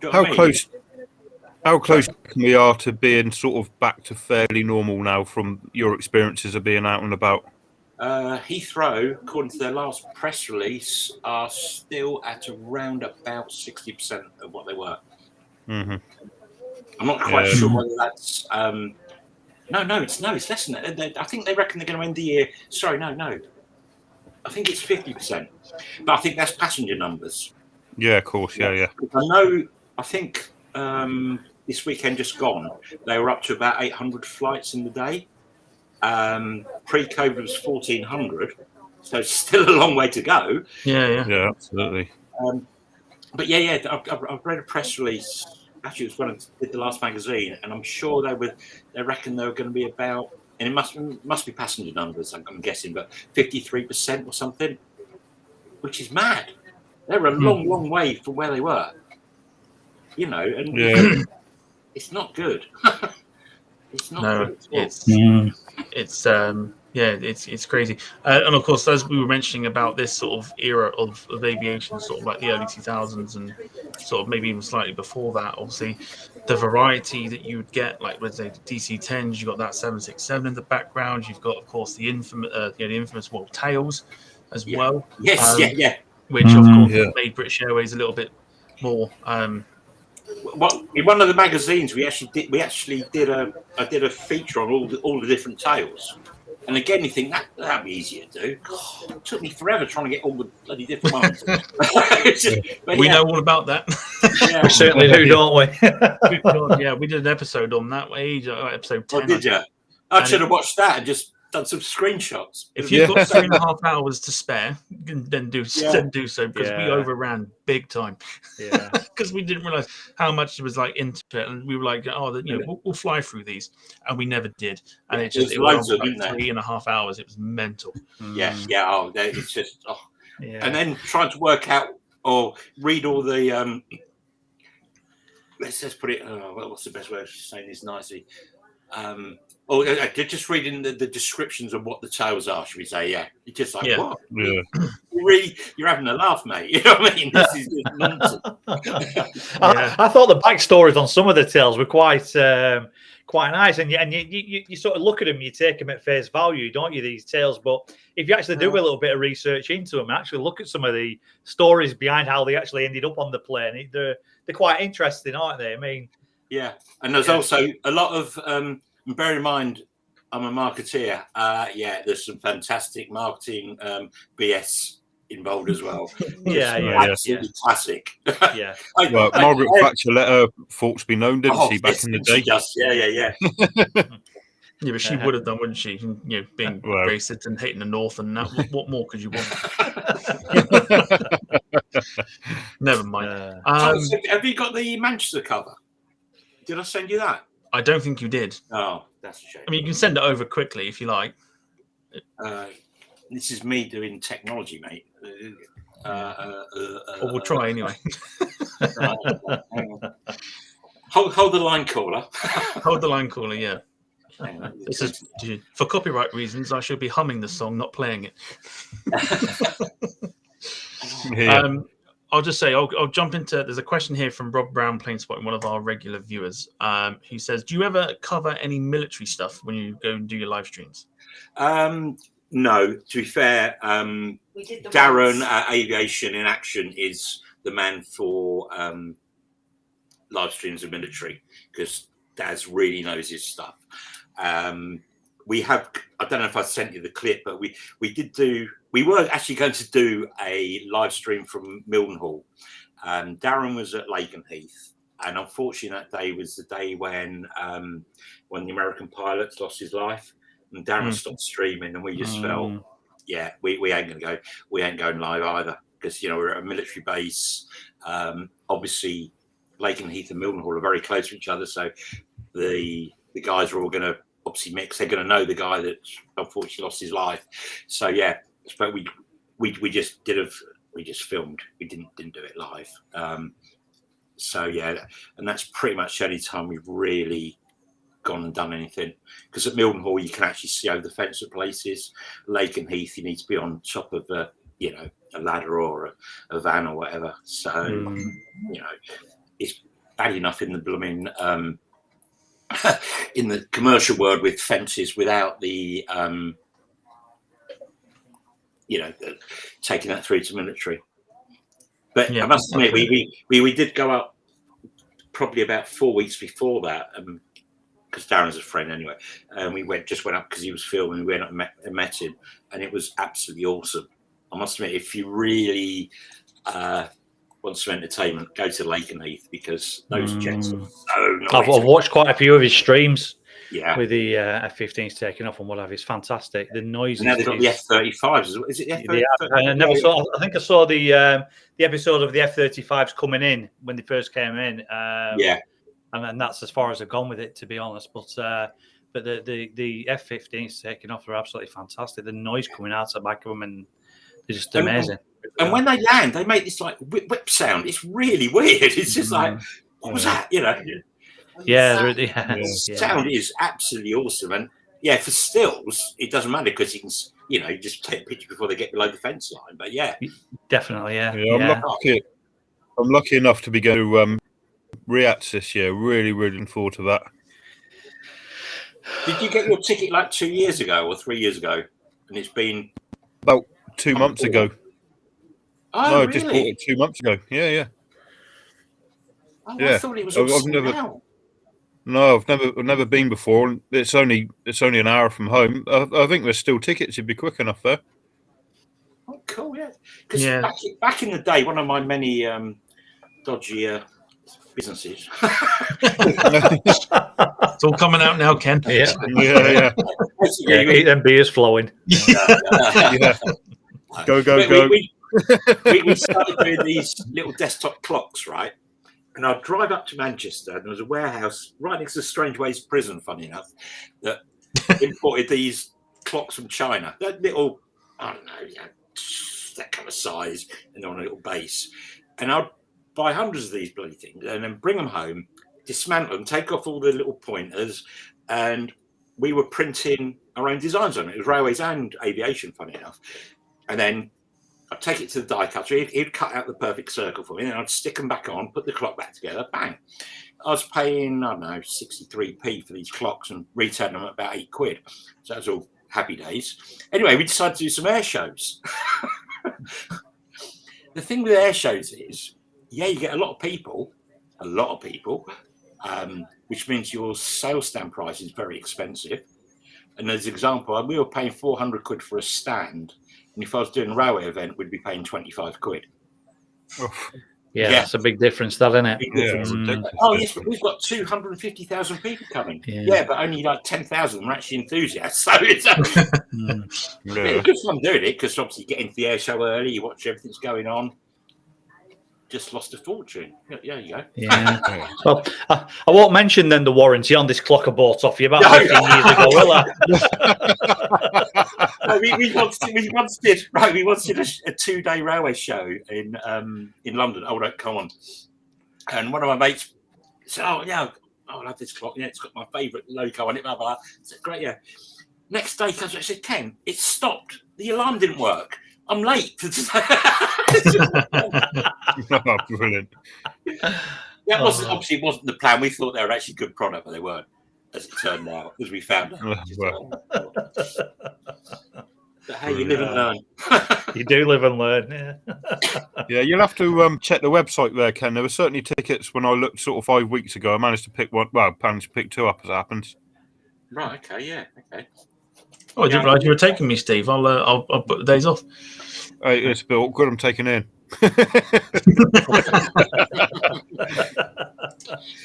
how close we are to being sort of back to fairly normal now from your experiences of being out and about? Heathrow, according to their last press release, are still at around about 60% of what they were. Mm-hmm. I'm not quite sure whether that's it's less than that. I think they reckon they're going to end the year. Sorry, no. I think it's 50%, but I think that's passenger numbers. Yeah, of course. Yeah. I think this weekend just gone, they were up to about 800 flights in the day. Pre-COVID was 1,400, so it's still a long way to go. Yeah, absolutely. But I've read a press release. Actually, it was when I did the last magazine, and I'm sure they reckon they were going to be about, and it must be passenger numbers, I'm guessing, but 53% or something, which is mad. They're a long way from where they were, and it's not good. It's not good. It's crazy. And of course, as we were mentioning about this sort of era of aviation, sort of like the early 2000s and sort of maybe even slightly before that, obviously, the variety that you would get, like let's say the DC-10s, you've got that 767 in the background, you've got, of course, the infamous Tails as well. Yes, which, of course, made British Airways a little bit more... Well, in one of the magazines, we actually did a feature on all the different tails, and again, you think that'd be easier to do. God, it took me forever trying to get all the bloody different ones. We know all about that. We certainly do, don't we? We did an episode on that episode 10. Oh, did you? I should have watched that and just done some screenshots. If you've got 3.5 hours to spare, then do so, because we overran big time. Yeah, because we didn't realize how much it was into it, and we were like, we'll fly through these, and we never did. And it was like 3.5 hours. It was mental. It's just and then trying to work out or read all the let's just put it. What's the best way of saying this nicely? Just reading the descriptions of what the tails are, should we say? Yeah, it's just like what? Yeah. You're having a laugh, mate. You know what I mean? This is just nonsense. I thought the backstories on some of the tales were quite nice, and you sort of look at them, you take them at face value, don't you? These tales, but if you actually do a little bit of research into them, and actually look at some of the stories behind how they actually ended up on the plane, they're quite interesting, aren't they? I mean, and there's also a lot of. Bear in mind, I'm a marketeer. There's some fantastic marketing BS involved as well. Absolutely classic. Margaret Thatcher let her thoughts be known, didn't she, back in the day? Yeah, but she would have done, wouldn't she? Being racist and hating the North, and that. What more could you want? Never mind. Have you got the Manchester cover? Did I send you that? I don't think you did. Oh, that's a shame. I mean, you can send it over quickly if you like. This is me doing technology, mate. Or we'll try anyway. Hold the line, caller. Hold the line, caller. Yeah. This is for copyright reasons. I should be humming the song, not playing it. Yeah. I'll just say I'll jump into. There's a question here from Rob Brown, Planespotting, one of our regular viewers, who says, "Do you ever cover any military stuff when you go and do your live streams?" No, to be fair, We did the Darren ones. at Aviation in Action is the man for live streams of military, because Daz really knows his stuff. We have, I don't know if I sent you the clip, but we were actually going to do a live stream from Mildenhall. Darren was at Lakenheath, and unfortunately that day was the day when the American pilot lost his life, and Darren stopped streaming, and we just felt, yeah, we ain't gonna go, we ain't going live either, because we're at a military base. Obviously Lakenheath and Mildenhall are very close to each other, so the guys are all going to obviously mix. They're going to know the guy that unfortunately lost his life. So yeah, but we just filmed. We didn't do it live. So yeah, and that's pretty much the only time we've really gone and done anything. Because at Mildenhall you can actually see over the fence at places. Lakenheath you need to be on top of a ladder or a van or whatever. So it's bad enough in the blooming in the commercial world with fences without the taking that through to military. But I must admit, we did go up probably about 4 weeks before that, because Darren's a friend anyway, and we went up because he was filming. We went up and met him, and it was absolutely awesome. I must admit, if you really want some entertainment, go to Lakenheath, because those jets are so nice. I've watched quite a few of his streams. Yeah, with the F-15s taking off and what have you. It's fantastic. The noise. And now they've got the F-35s. Is it the F-35? I never saw. I think I saw the episode of the F-35s coming in when they first came in. And that's as far as I've gone with it, to be honest. But the F-15s taking off are absolutely fantastic. The noise coming out the back of them, and they're just amazing. And when they land, they make this like whip sound. It's really weird. It's just like, what was that? The sound is absolutely awesome. And for stills, it doesn't matter, because you can, you just take a picture before they get below the fence line. But definitely, I'm lucky enough to be going to Reats this year. Really, really looking forward to that. Did you get your ticket like 2 years ago or 3 years ago? And it's been about 2 months ago. Oh, no, really? I just bought it 2 months ago. Yeah. Oh, I thought it was all out. No, I've never been before. It's only an hour from home. I think there's still tickets. It'd be quick enough there. Oh, cool, yeah. Because back in the day, one of my many dodgy businesses. It's all coming out now, Ken. Yeah. Eat them beers flowing. Go. We started doing these little desktop clocks, right? And I'd drive up to Manchester, and there was a warehouse right next to Strange Ways prison, funny enough, that imported these clocks from China. They're little, I don't know, that kind of size, and they're on a little base. And I'd buy hundreds of these bloody things and then bring them home, dismantle them, take off all the little pointers, and we were printing our own designs on it. It was railways and aviation, funny enough. And then I'd take it to the die cutter. He'd cut out the perfect circle for me, and I'd stick them back on, put the clock back together, bang. I was paying, I don't know, 63p for these clocks and retailing them at about £8. So that was all happy days. Anyway, we decided to do some air shows. The thing with air shows is, you get a lot of people, which means your sales stand price is very expensive. And as an example, we were paying £400 for a stand. And if I was doing a railway event, we'd be paying £25. Yeah, that's a big difference, that, isn't it? Big difference. Oh, yes, but we've got 250,000 people coming. Yeah, but only like 10,000 of them are actually enthusiasts. So it's good fun doing it, because obviously you get into the air show early, you watch everything's going on. just lost a fortune. Yeah, you go. Yeah. Well, I won't mention then the warranty on this clock I bought off you about 15 years ago, will I? No, we once did a 2-day railway show in London. Oh, no, come on. And one of my mates said, "Oh yeah, I'll have this clock. Yeah, it's got my favourite logo on it." Blah blah. I said, "Great, yeah." Next day comes, I said, "Ken, it stopped. The alarm didn't work. I'm late." Oh, brilliant. That obviously wasn't the plan. We thought they were actually good product, but they weren't, as it turned out, as we found out. But hey, you live and learn. You do live and learn. Yeah. Yeah, you'll have to check the website there, Ken. There were certainly tickets when I looked sort of 5 weeks ago. I managed to pick one. Well, managed to pick two up as it happens. Right. Okay. Yeah. Okay. Oh, I didn't realise you were taking me, Steve. I'll put the days off. Hey, it's a bit awkward. I'm taking in.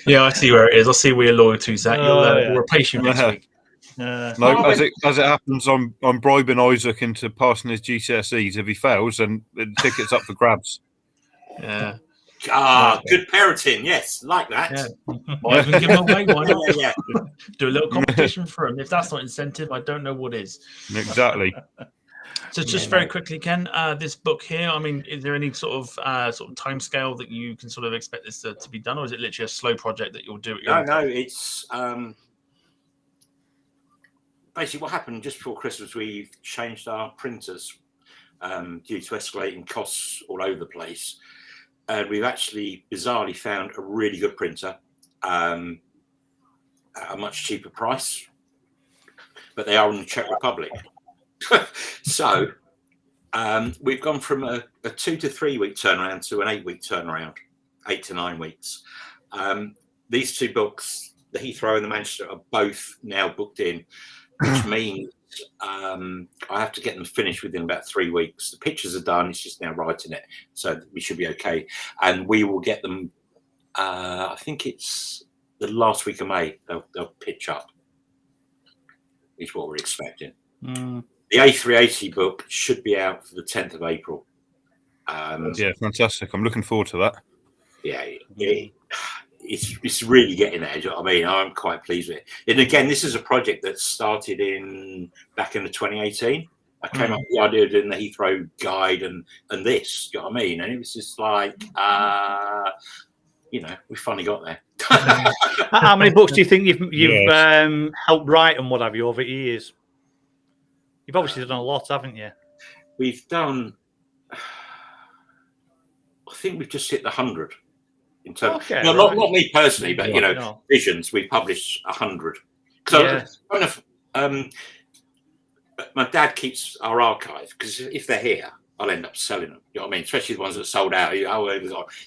Yeah, I see where it is. I see where you're loyal to, Zach. We'll replace you next week. No, as it happens, I'm bribing Isaac into passing his GCSEs. If he fails, then the ticket's up for grabs. Yeah. Good parenting. Yes, like that. Yeah. Might even give him away. Why not? Yeah. Do a little competition for him. If that's not incentive, I don't know what is. Exactly. So just very quickly, Ken, this book here, I mean, is there any sort of time scale that you can sort of expect this to be done, or is it literally a slow project that you'll do? No, it's basically what happened just before Christmas. We changed our printers due to escalating costs all over the place, and we've actually bizarrely found a really good printer at a much cheaper price, but they are in the Czech Republic. So we've gone from a 2 to 3 week turnaround to an 8 week turnaround, 8 to 9 weeks. These two books, the Heathrow and the Manchester, are both now booked in, which means I have to get them finished within about 3 weeks. The pictures are done, it's just now writing it, so we should be okay. And we will get them, I think it's the last week of May, they'll pitch up, is what we're expecting. The A380 book should be out for the 10th of April. Yeah, fantastic. I'm looking forward to that. Yeah, it's really getting there. Do you know what I mean? I'm quite pleased with it. And again, this is a project that started back in the 2018. I came up with the idea of doing the Heathrow guide and this. Do you know what I mean? And it was just like, we finally got there. How many books do you think you've helped write and what have you over the years? You've obviously done a lot, haven't you? We've done. I think we've just hit the 100 in terms. Okay, not me personally, but Visions. We published 100. So my dad keeps our archive because if they're here, I'll end up selling them. You know what I mean? Especially the ones that sold out.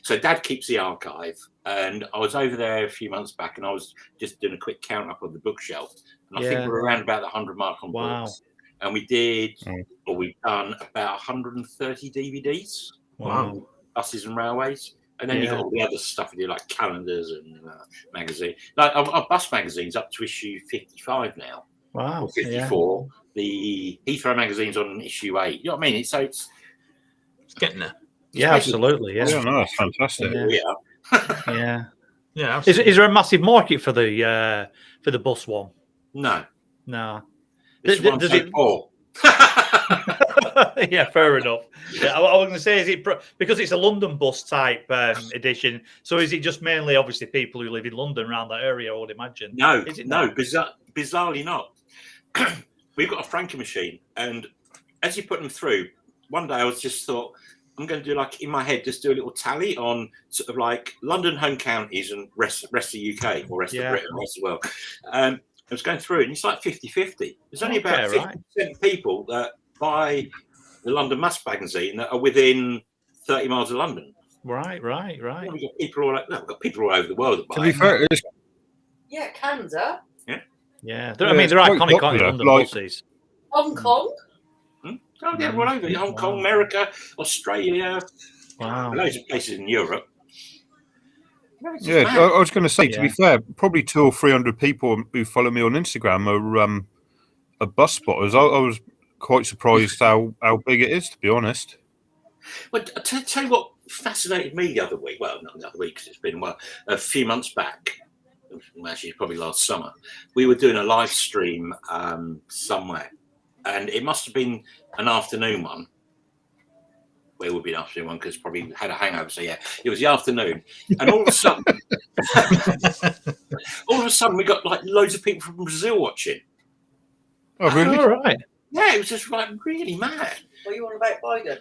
So Dad keeps the archive, and I was over there a few months back, and I was just doing a quick count up of the bookshelf, and I think we're around about the 100 mark on books. And we've done about 130 DVDs. Wow. Buses and railways. And then you've got all the other stuff we do, like calendars and magazine. Like our bus magazine's up to issue 55 now. Wow. Or 54. Yeah. The Heathrow magazine's on issue 8. You know what I mean? It's getting there. Yeah, absolutely. Yeah, no, that's fantastic. Yeah. Yeah. Is there a massive market for the bus one? No. Does it? Yeah, fair enough. Yeah, I was going to say, is it because it's a London bus type edition? So is it just mainly, obviously, people who live in London around that area? I would imagine. No, bizarrely not. We've got a franking machine, and as you put them through, one day I was just thought I'm going to do in my head, just do a little tally on sort of like London home counties and rest of the UK or rest of Britain, rest of the world. I was going through it, and it's like 50-50. There's only about 50% of people that buy the London Mass magazine that are within 30 miles of London. Right. We've got people all over the world that buy. To be fair, yeah, Canada. Yeah. They're iconic London buses. Hong Kong. Oh, yeah, all over. Hong Kong, America, Australia. Wow. Loads of places in Europe. Yeah, I was going to say, to be fair, probably 200 or 300 people who follow me on Instagram are bus spotters. I was quite surprised how big it is, to be honest. But to tell you what fascinated me the other week. Well, not the other week because it's been a few months back. Actually, probably last summer. We were doing a live stream somewhere, and it must have been an afternoon one. Well, it would be an afternoon one because probably had a hangover. So yeah, it was the afternoon, and all of a sudden, we got like loads of people from Brazil watching. Oh, really? All right. Yeah, it was just like really mad. What are you on about Biden?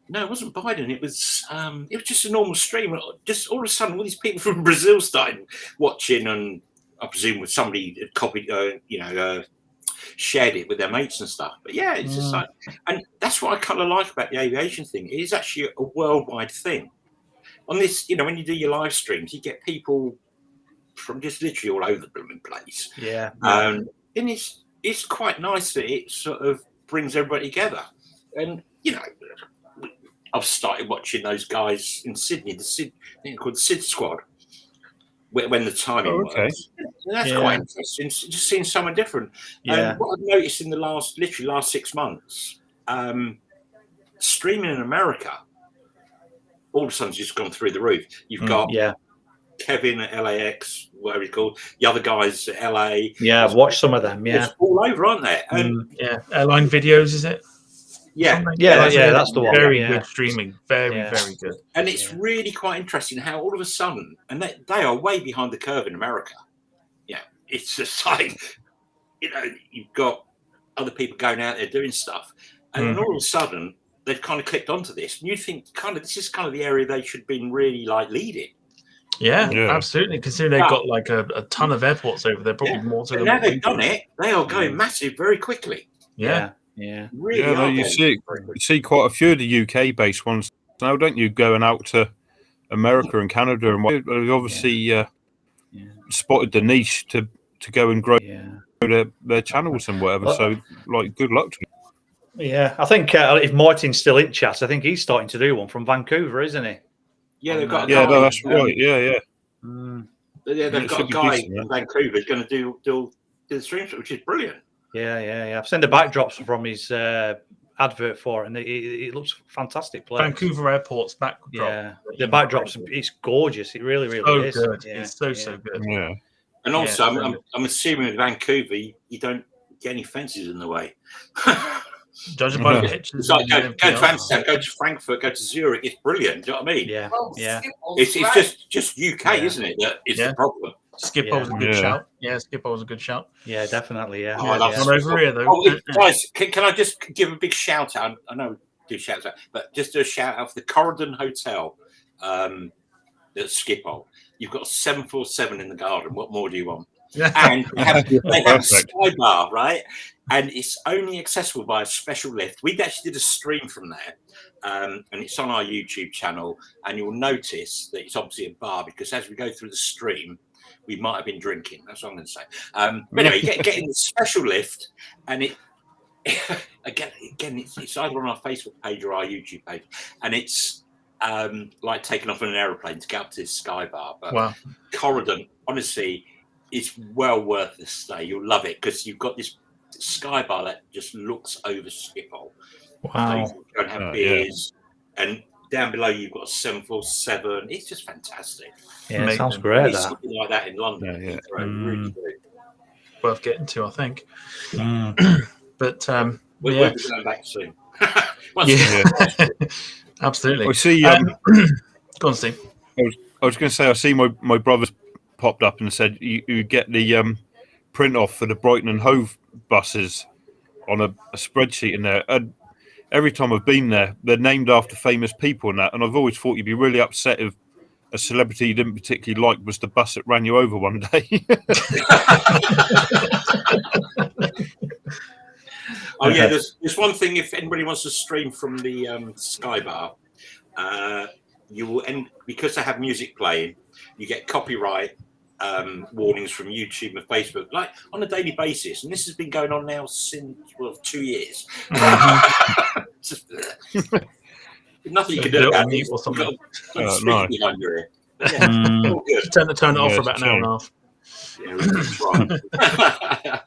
No, it wasn't Biden. It was just a normal stream. Just all of a sudden, all these people from Brazil started watching, and I presume with somebody had copied, shared it with their mates and stuff. But yeah, it's just like, and that's what I kind of like about the aviation thing. It is actually a worldwide thing. On this, when you do your live streams, you get people from just literally all over the blooming place. Yeah. And it's quite nice that it sort of brings everybody together. And I've started watching those guys in Sydney, I think called the Sid Squad, when the timing works. And that's quite interesting. Just seeing someone different. Yeah. And what I've noticed in the last 6 months, streaming in America, all of a sudden just gone through the roof. You've got Kevin at LAX, whatever he's called, the other guys at LA. Yeah, I've watched some of them. Yeah, it's all over, aren't they? And Airline videos, is it? Yeah, that's the one. Very good streaming. Very good. And it's really quite interesting how all of a sudden, and they are way behind the curve in America. Yeah, it's just like, you've got other people going out there doing stuff. And then all of a sudden, they've kind of clicked onto this. And you think this is kind of the area they should have been really like leading. Yeah, absolutely. Considering they've got like a ton of airports over there, probably more so than now they've done it. They are going massive very quickly. Yeah. Really you see quite a few of the UK-based ones now, don't you? Going out to America and Canada, and they've obviously spotted the niche to go and grow their channels and whatever. So, like, good luck to them. Yeah, I think if Martin's still in chat, I think he's starting to do one from Vancouver, isn't he? Yeah, they've got a guy. Yeah, that's right. Yeah. They've got a guy in Vancouver who's going to do the streams, which is brilliant. Yeah. I've seen the backdrops from his advert for it, and it looks fantastic. Place. Vancouver Airport's backdrop. Yeah, the backdrops, it's gorgeous. It really is. Good. Yeah, it's so good. Yeah. And also, I'm assuming with Vancouver, you don't get any fences in the way. Judging by the pictures, it's like go to Amsterdam, go to Frankfurt, go to Zurich. It's brilliant. Do you know what I mean? Yeah. It's just UK, isn't it? That is the problem. Skippo's a good shout. Yeah, Skippo's a good shout. Yeah, definitely. Yeah. I love Not over here though. Guys, can I just give a big shout out? I know we do shout out, but just do a shout out for the Corridon Hotel at Schiphol. You've got a 747 in the garden. What more do you want? And they have a sky bar, right? And it's only accessible by a special lift. We actually did a stream from there, and it's on our YouTube channel. And you'll notice that it's obviously a bar because as we go through the stream, we might have been drinking. That's what I'm going to say. But anyway, you get in the special lift, and it again, it's either on our Facebook page or our YouTube page, and it's like taking off on an aeroplane to get up to this sky bar. But Corridon, honestly, it's well worth the stay. You'll love it because you've got this sky bar that just looks over Schiphol. Wow! So you go and have beers, and down below you've got a 747. It's just fantastic. Yeah, it sounds great. Something like that in London. Really good. Worth getting to, I think. But we'll be going back soon. Absolutely. I see. Go on, Steve. I was going to say, I see my brother's popped up and said you get the print off for the Brighton and Hove buses on a spreadsheet in there. And every time I've been there, they're named after famous people and that. And I've always thought you'd be really upset if a celebrity you didn't particularly like was the bus that ran you over one day. Oh yeah, there's one thing. If anybody wants to stream from the Sky Bar, you will end because they have music playing. You get copyright warnings from YouTube and Facebook, like on a daily basis, and this has been going on now since 2 years. Just, nothing you can do about it. Or something. Behind your ear. Turn it off for about an hour and a half. Yeah,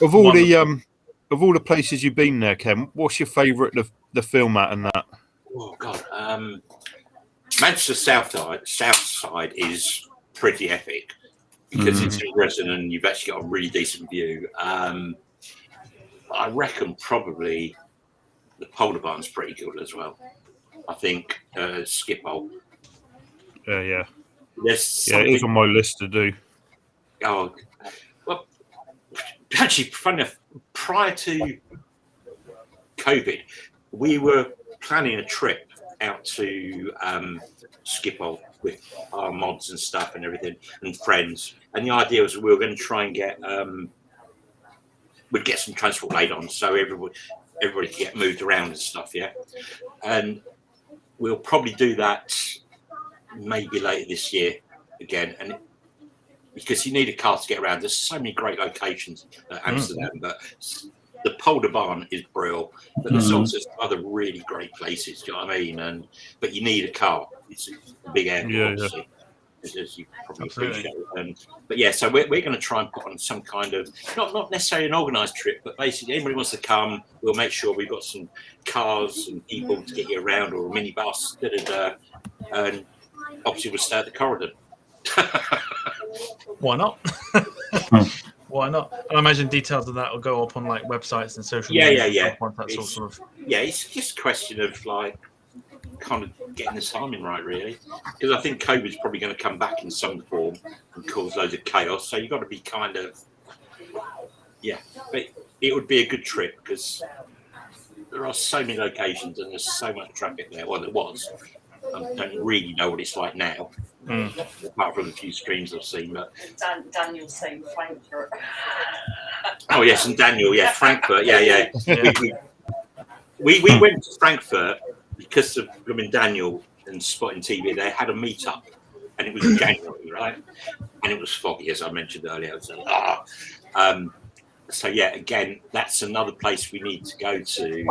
of all the places you've been there, Ken, what's your favourite the film at and that? Oh God, Manchester South side is pretty epic because it's in resin and you've actually got a really decent view. I reckon probably the Polar Barn's pretty good as well. I think Schiphol. Yeah. There's Yeah, it is on my list to do. Oh, well, actually, funny enough, prior to COVID, we were planning a trip out to Schiphol with our mods and stuff and everything and friends. And the idea was we were going to try and we'd get some transport laid on so everybody could get moved around and stuff, yeah. And we'll probably do that maybe later this year again. And because you need a car to get around, there's so many great locations at Amsterdam, but the Polder Barn is brilliant. But there's also other really great places, do you know what I mean? But you need a car. It's a big airport, obviously, as you probably appreciate. But yeah, so we're going to try and put on some kind of not necessarily an organised trip, but basically anybody wants to come, we'll make sure we've got some cars and people to get you around, or a minibus, and obviously we'll stay at the corridor. Why not? Why not? I imagine details of that will go up on like websites and social media. Yeah. Yeah, it's just a question of like kind of getting the timing right, really, because I think COVID's probably going to come back in some form and cause loads of chaos. So you've got to be kind of, but it would be a good trip because there are so many locations and there's so much traffic there. Well, there was. I don't really know what it's like now, apart from a few screens I've seen. But Daniel's saying Frankfurt. Oh yes, and Daniel, Frankfurt, yeah. We went to Frankfurt because of Daniel and Spotting TV. They had a meetup, and it was in January, right? And it was foggy, as I mentioned earlier. So yeah, again, that's another place we need to go to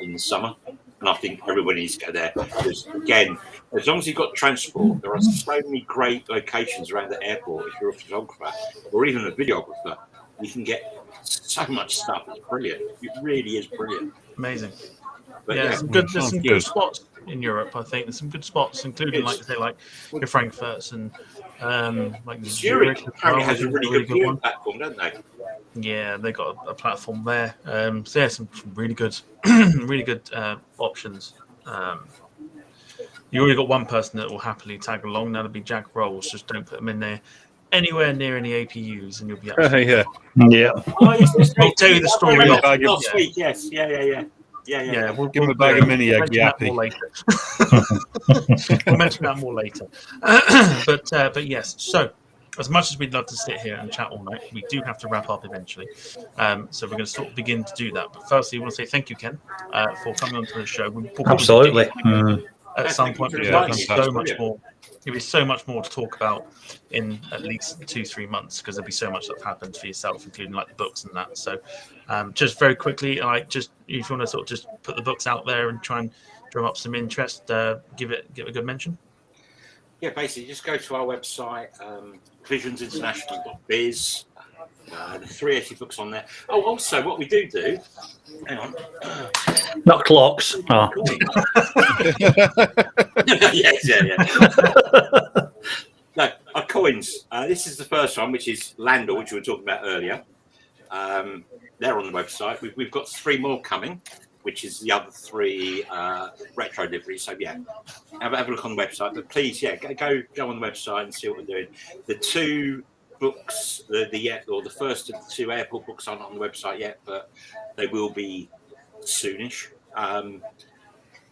in the summer. And I think everybody needs to go there. Because, again, as long as you've got transport, there are so many great locations around the airport. If you're a photographer or even a videographer, you can get so much stuff. It's brilliant. It really is brilliant. Amazing. But there's some good spots in Europe. I think there's some good spots, including like your Frankfurts and like Zurich apparently has a really good viewing platform, don't they? Yeah, they got a platform there. So yeah, some really good, options. You already got one person that will happily tag along. That'll be Jack Rolls. Just don't put them in there anywhere near any APUs, and you'll be absolutely Yeah. Oh, yes, I'll tell you the story last week. Yes, yeah. We'll give him a bag of mini egg. Happy. We'll mention that more later. But yes. So, as much as we'd love to sit here and chat all night, we do have to wrap up eventually. So we're going to sort of begin to do that. But firstly, I want to say thank you, Ken, for coming onto the show. Absolutely. At some point, there's so much more. There'll be so much more to talk about in at least 2-3 months because there'll be so much that's happened for yourself, including like the books and that. So, just very quickly, if you want to sort of just put the books out there and try and drum up some interest, give it a good mention. Yeah, basically, just go to our website, visionsinternational.biz. The 380 books on there. Oh, also, what we do. Hang on. Not clocks. Oh. Yes. No, our coins. This is the first one, which is Landor, which we were talking about earlier. They're on the website. We've got 3 more coming, which is the other 3 retro liveries. So yeah, have a look on the website. But please, go on the website and see what we're doing. The 2 books, the first of the 2 airport books aren't on the website yet, but they will be soonish. And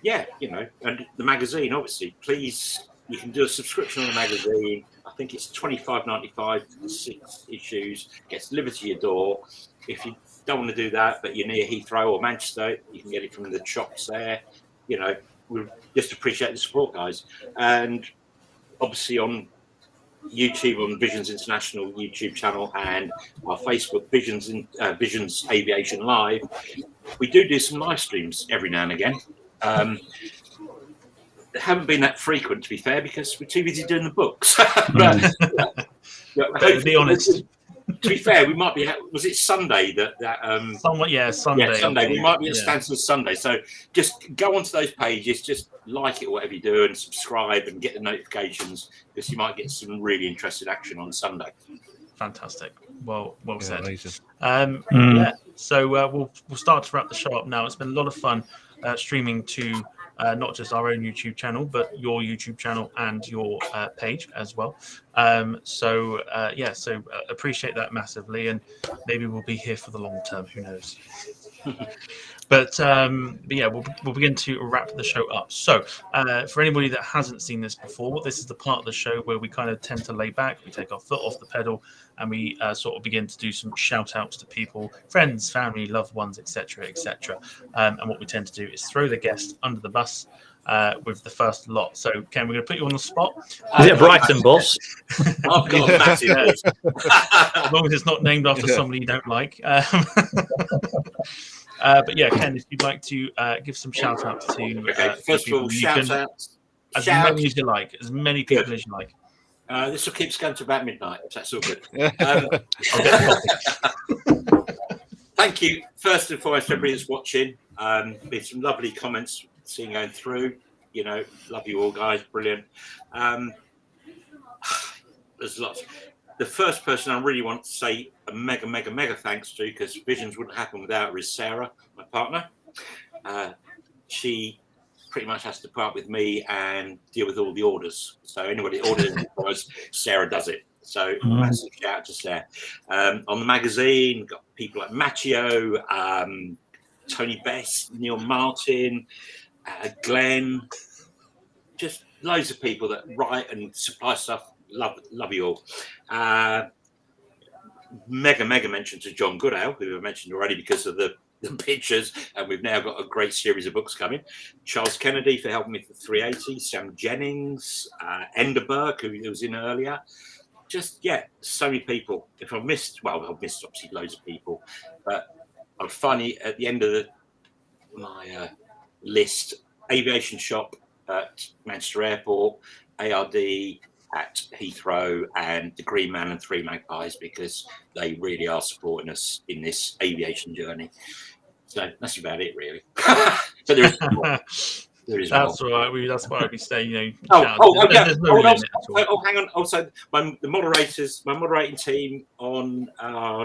the magazine, obviously, please, you can do a subscription on the magazine. I think it's $25.95 for 6 issues. Gets delivered to your door. If you don't want to do that, but you're near Heathrow or Manchester, you can get it from the shops there. We just appreciate the support, guys. And obviously on YouTube, on Visions International YouTube channel, and our Facebook Visions Aviation Live, we do some live streams every now and again. They haven't been that frequent, to be fair, because we're too busy doing the books. But be honest. To be fair, we might be. Was it Sunday that Somewhat, Sunday. Yeah, Sunday. We might be at Stansted Sunday. So just go onto those pages, just like it, whatever you do, and subscribe and get the notifications, because you might get some really interesting action on Sunday. Fantastic. Well said. Amazing. So we'll start to wrap the show up now. It's been a lot of fun streaming to not just our own YouTube channel, but your YouTube channel and your page as well. So appreciate that massively, and maybe we'll be here for the long term. Who knows? But we'll begin to wrap the show up. So for anybody that hasn't seen this before, this is the part of the show where we kind of tend to lay back, we take our foot off the pedal, and we sort of begin to do some shout outs to people, friends, family, loved ones, etc., etc. And what we tend to do is throw the guest under the bus with the first lot. So, Ken, we're going to put you on the spot. Is it Brighton, boss? I've got a massive list. As long as it's not named after somebody you don't like. But yeah, Ken, if you'd like to give some shout outs to first of all, shout outs. As many as you like, as many people as you like. This will keep us going to about midnight. That's all good. Thank you, first and foremost, everybody that's watching. Been some lovely comments seeing going through. You know, love you all, guys. Brilliant. There's lots. The first person I really want to say a mega thanks to, because Visions wouldn't happen without her, is Sarah, my partner. She pretty much has to put up with me and deal with all the orders. So anybody orders for us, Sarah does it. So massive shout out to Sarah. On the magazine, got people like Machio, Tony Best, Neil Martin, Glenn, just loads of people that write and supply stuff. Love you all. Mega mention to John Goodale, who I mentioned already because of the pictures, and we've now got a great series of books coming. Charles Kennedy for helping me for 380, Sam Jennings, Enderberg, who was in earlier. Just, so many people. If I've missed obviously loads of people, but I'm finally at the end of my list. Aviation Shop at Manchester Airport, ARD at Heathrow, and the Green Man and Three Magpies, because they really are supporting us in this aviation journey. So that's about it, really. So there is that's all right. That's why we say, you know. Hang on. Also, my moderating team on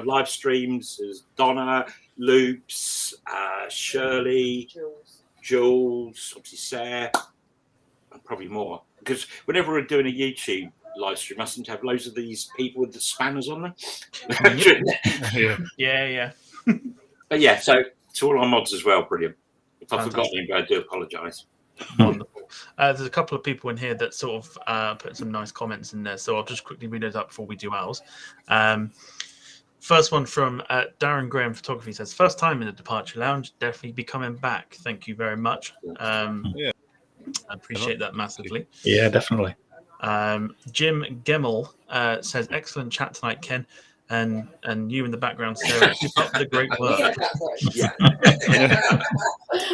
live streams is Donna, Loops, Shirley, Jules, obviously Sarah, and probably more. Because whenever we're doing a YouTube live stream, I seem to have loads of these people with the spanners on them. Yeah. But yeah, so to all our mods as well, brilliant. If I've forgotten anybody, I do apologise. Wonderful. There's a couple of people in here that sort of put some nice comments in there, so I'll just quickly read those up before we do ours. First one from Darren Graham Photography says, first time in the Departure Lounge, definitely be coming back. Thank you very much. I appreciate that massively. Yeah, definitely. Jim Gemmell says, excellent chat tonight, Ken. And you in the background, Sarah, keep up the great work.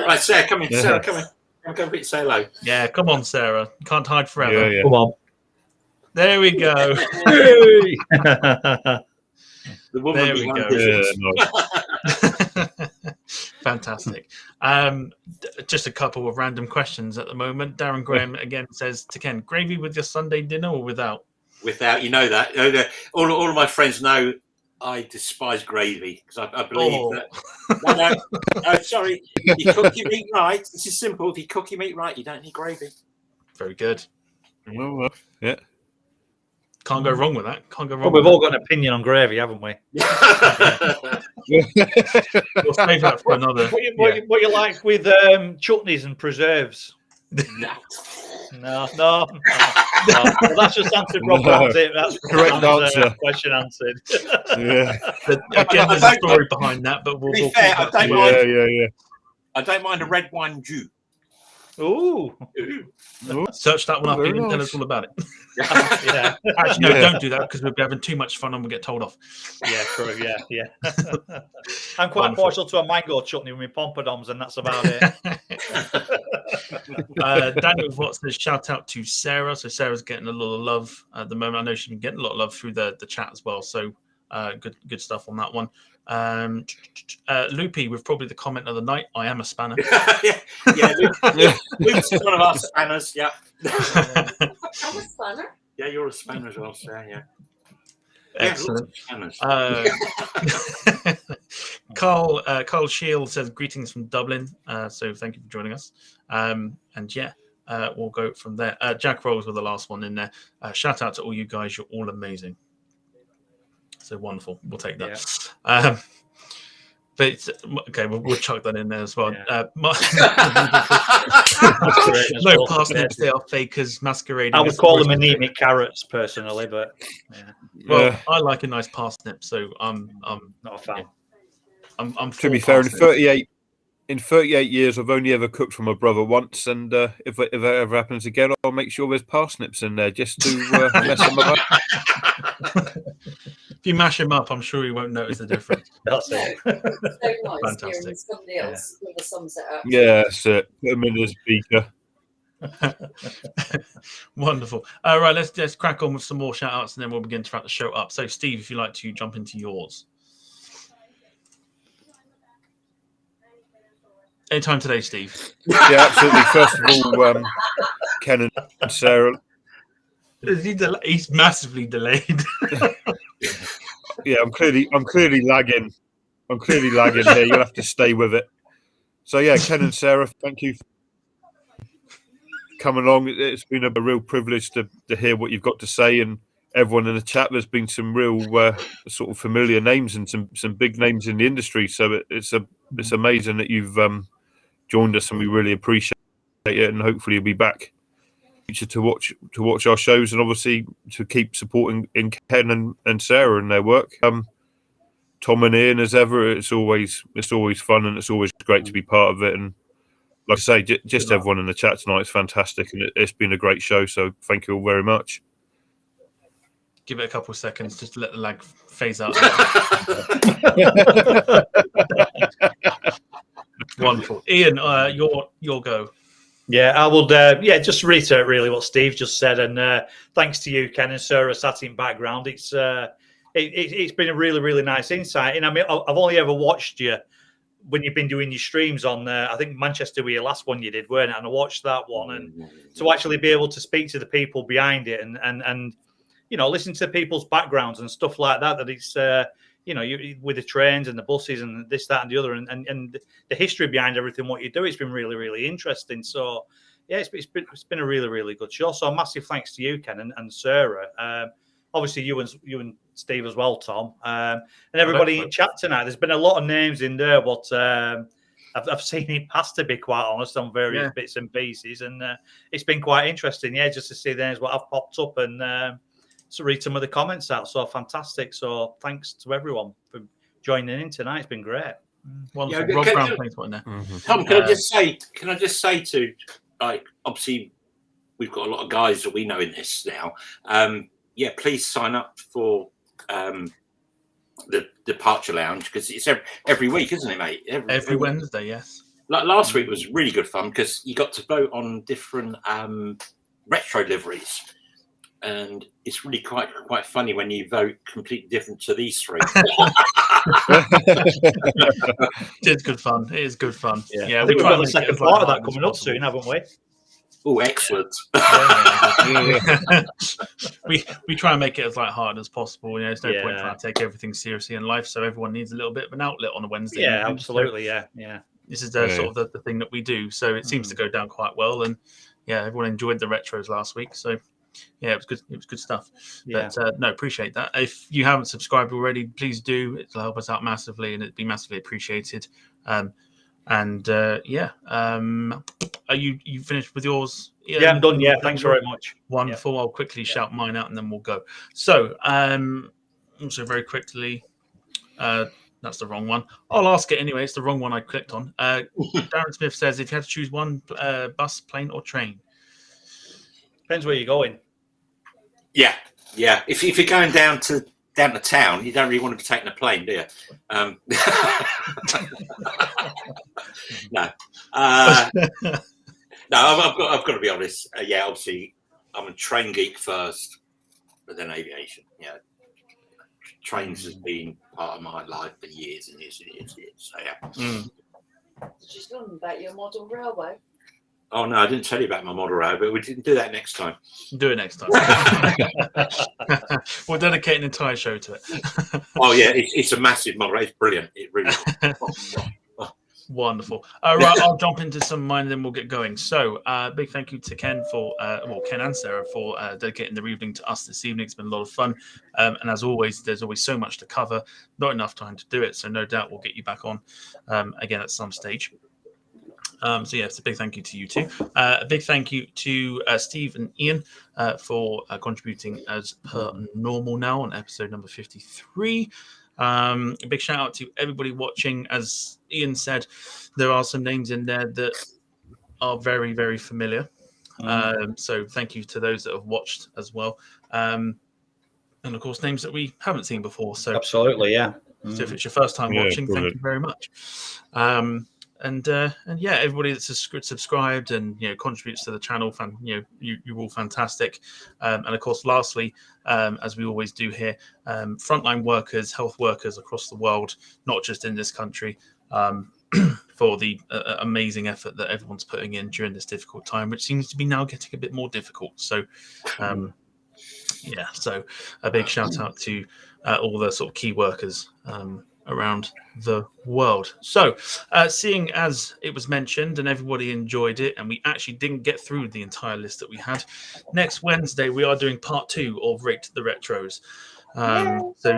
Right, Sarah, come in. Sarah, come in. Come and say hello. Yeah, come on, Sarah. You can't hide forever. Yeah. Come on. There we go. The woman there we go. Fantastic. Just a couple of random questions at the moment. Darren Graham again says to Ken, gravy with your Sunday dinner or without? Without, you know that. All of my friends know I despise gravy, because I believe that. No, sorry. You cook your meat right. This is simple. If you cook your meat right, you don't need gravy. Very good. Well, yeah. Can't go wrong with that. We've all got an opinion on gravy, haven't we? We'll save that for another. What you like with chutneys and preserves? No. Well, that's just answered properly. That's correct answer. Question answered. Yeah. But again, there's a story behind that, but we'll fair, I don't mind a red wine Jew. Ooh. Search that one up and tell us all about it. Yeah. Actually, no, don't do that, because we'll be having too much fun and we'll get told off. Yeah, true. Yeah. I'm quite partial to a mango chutney with my pompadons, and that's about it. Daniel Watt says, shout out to Sarah. So Sarah's getting a lot of love at the moment. I know she's been getting a lot of love through the chat as well. So Good stuff on that one. Loopy with probably the comment of the night. I am a spanner. Luke's one of our spanners. Yeah. I'm a spanner. Yeah, you're a spanner as well, sir. Yeah. Excellent. Yeah, Carl Shield says greetings from Dublin. So thank you for joining us. We'll go from there. Jack Rolls with the last one in there. Shout out to all you guys. You're all amazing. So wonderful. We'll take that. Yeah. But okay, we'll chuck that in there as well. Yeah. No parsnips, they are fakers masquerading. I would call them anemic carrots personally, but well, I like a nice parsnip, so I'm not a fan. Yeah. I'm to be fair, in 38 years, I've only ever cooked for my brother once, and if that ever happens again, I'll make sure there's parsnips in there just to mess them up. If you mash him up, I'm sure you won't notice the difference. That's it. So nice Fantastic. hearing somebody else with the sunset up. Yeah, that's it. Put them in the speaker. Wonderful. All right, let's crack on with some more shout outs and then we'll begin to wrap the show up. So, Steve, if you'd like to jump into yours. Anytime today, Steve. Yeah, absolutely. First of all, Ken and Sarah. He's massively delayed. Yeah, I'm clearly lagging. I'm clearly lagging here. You'll have to stay with it. So yeah, Ken and Sarah, thank you for coming along. It's been a real privilege to hear what you've got to say, and everyone in the chat. There's been some real sort of familiar names and some big names in the industry. So it's amazing that you've joined us, and we really appreciate it. And hopefully you'll be back to watch our shows, and obviously to keep supporting in Ken and Sarah and their work. Tom and Ian, as ever, it's always fun, and it's always great to be part of it. And like I say, just everyone in the chat tonight is fantastic, and it's been a great show. So thank you all very much. Give it a couple of seconds just to let the lag phase out. Wonderful, Ian. Your go. Yeah, I would. Just reiterate really what Steve just said, and thanks to you, Ken and Sarah, sat in background. It's been a really, really nice insight. And I mean, I've only ever watched you when you've been doing your streams on. I think Manchester were your last one you did, weren't it? And I watched that one, and to actually be able to speak to the people behind it, and listen to people's backgrounds and stuff like that. That it's you with the trains and the buses and this, that, and the other, and the history behind everything what you do. It's been really, really interesting. So yeah, it's been a really, really good show. So massive thanks to you, Ken and Sarah. Obviously you and Steve as well, Tom, and everybody in chat tonight. There's been a lot of names in there, but I've seen it pass, to be quite honest, on various bits and pieces, and it's been quite interesting. Yeah, just to see the names what have popped up and. To read some of the comments out. So fantastic. So thanks to everyone for joining in tonight. It's been great. Wonderful. Rob Brown, thanks for that. Tom, can I just say to, like, obviously we've got a lot of guys that we know in this now. Please sign up for the Departure Lounge, because it's every week, isn't it, mate? Every Wednesday, yes. Like last week was really good fun because you got to vote on different retro liveries. And it's really quite funny when you vote completely different to these three. It's good fun. It is good fun. Yeah, I think we've got the second part of that coming up soon, haven't we? Oh, excellent! We try and make it as lighthearted as possible. There's no point trying to take everything seriously in life, so everyone needs a little bit of an outlet on a Wednesday. Yeah, evening. absolutely. So yeah. This is sort of the thing that we do. So it seems to go down quite well, and everyone enjoyed the retros last week. So. Yeah, it was good. It was good stuff. Yeah. But appreciate that. If you haven't subscribed already, please do. It'll help us out massively, and it'd be massively appreciated. Are you finished with yours? Yeah, I'm done. Yeah, thanks very much. Wonderful. I'll quickly shout mine out, and then we'll go. So, also very quickly, that's the wrong one. I'll ask it anyway. It's the wrong one I clicked on. Darren Smith says, if you had to choose one, bus, plane, or train. Depends where you're going. Yeah. If you're going down to town, you don't really want to be taking a plane, do you? No. I've got to be honest. Obviously, I'm a train geek first, but then aviation. Yeah, trains has been part of my life for years and years and years and years. So yeah. Did you tell them about your model railway? Oh no, I didn't tell you about my model rail, but we didn't do that next time. Do it next time. We'll dedicate an entire show to it. Oh yeah, it's a massive model rail. It's brilliant. It really is. Wonderful. Right, I'll jump into some of mine and then we'll get going. So, big thank you to Ken for, Ken and Sarah for dedicating their evening to us this evening. It's been a lot of fun. And as always, there's always so much to cover, not enough time to do it. So, no doubt we'll get you back on again at some stage. So, yeah, it's a big thank you to you two. A big thank you to Steve and Ian for contributing as per normal now on episode number 53. A big shout out to everybody watching. As Ian said, there are some names in there that are very, very familiar. So thank you to those that have watched as well. And of course, names that we haven't seen before. So absolutely, yeah. So if it's your first time watching, thank you very much. And yeah, everybody that's subscribed and contributes to the channel, you're all fantastic. And of course, lastly, as we always do here, frontline workers, health workers across the world, not just in this country, for the amazing effort that everyone's putting in during this difficult time, which seems to be now getting a bit more difficult. So, yeah, so a big shout out to all the sort of key workers around the world. So, seeing as it was mentioned and everybody enjoyed it, and we actually didn't get through the entire list that we had, next Wednesday we are doing part 2 of Rate the Retros. So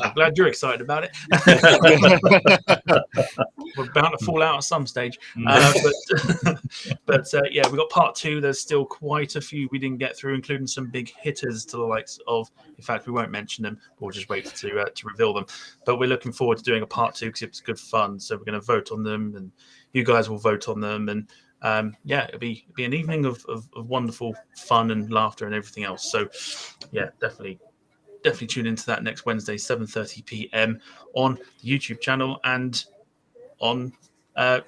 I'm glad you're excited about it. We're bound to fall out at some stage, but yeah, we got part 2. There's still quite a few we didn't get through, including some big hitters to the likes of. In fact, we won't mention them. We'll just wait to reveal them. But we're looking forward to doing a part 2 because it's good fun. So we're going to vote on them, and you guys will vote on them, and yeah, it'll be an evening of wonderful fun and laughter and everything else. So yeah, definitely tune into that next Wednesday, 7:30 p.m. on the YouTube channel and on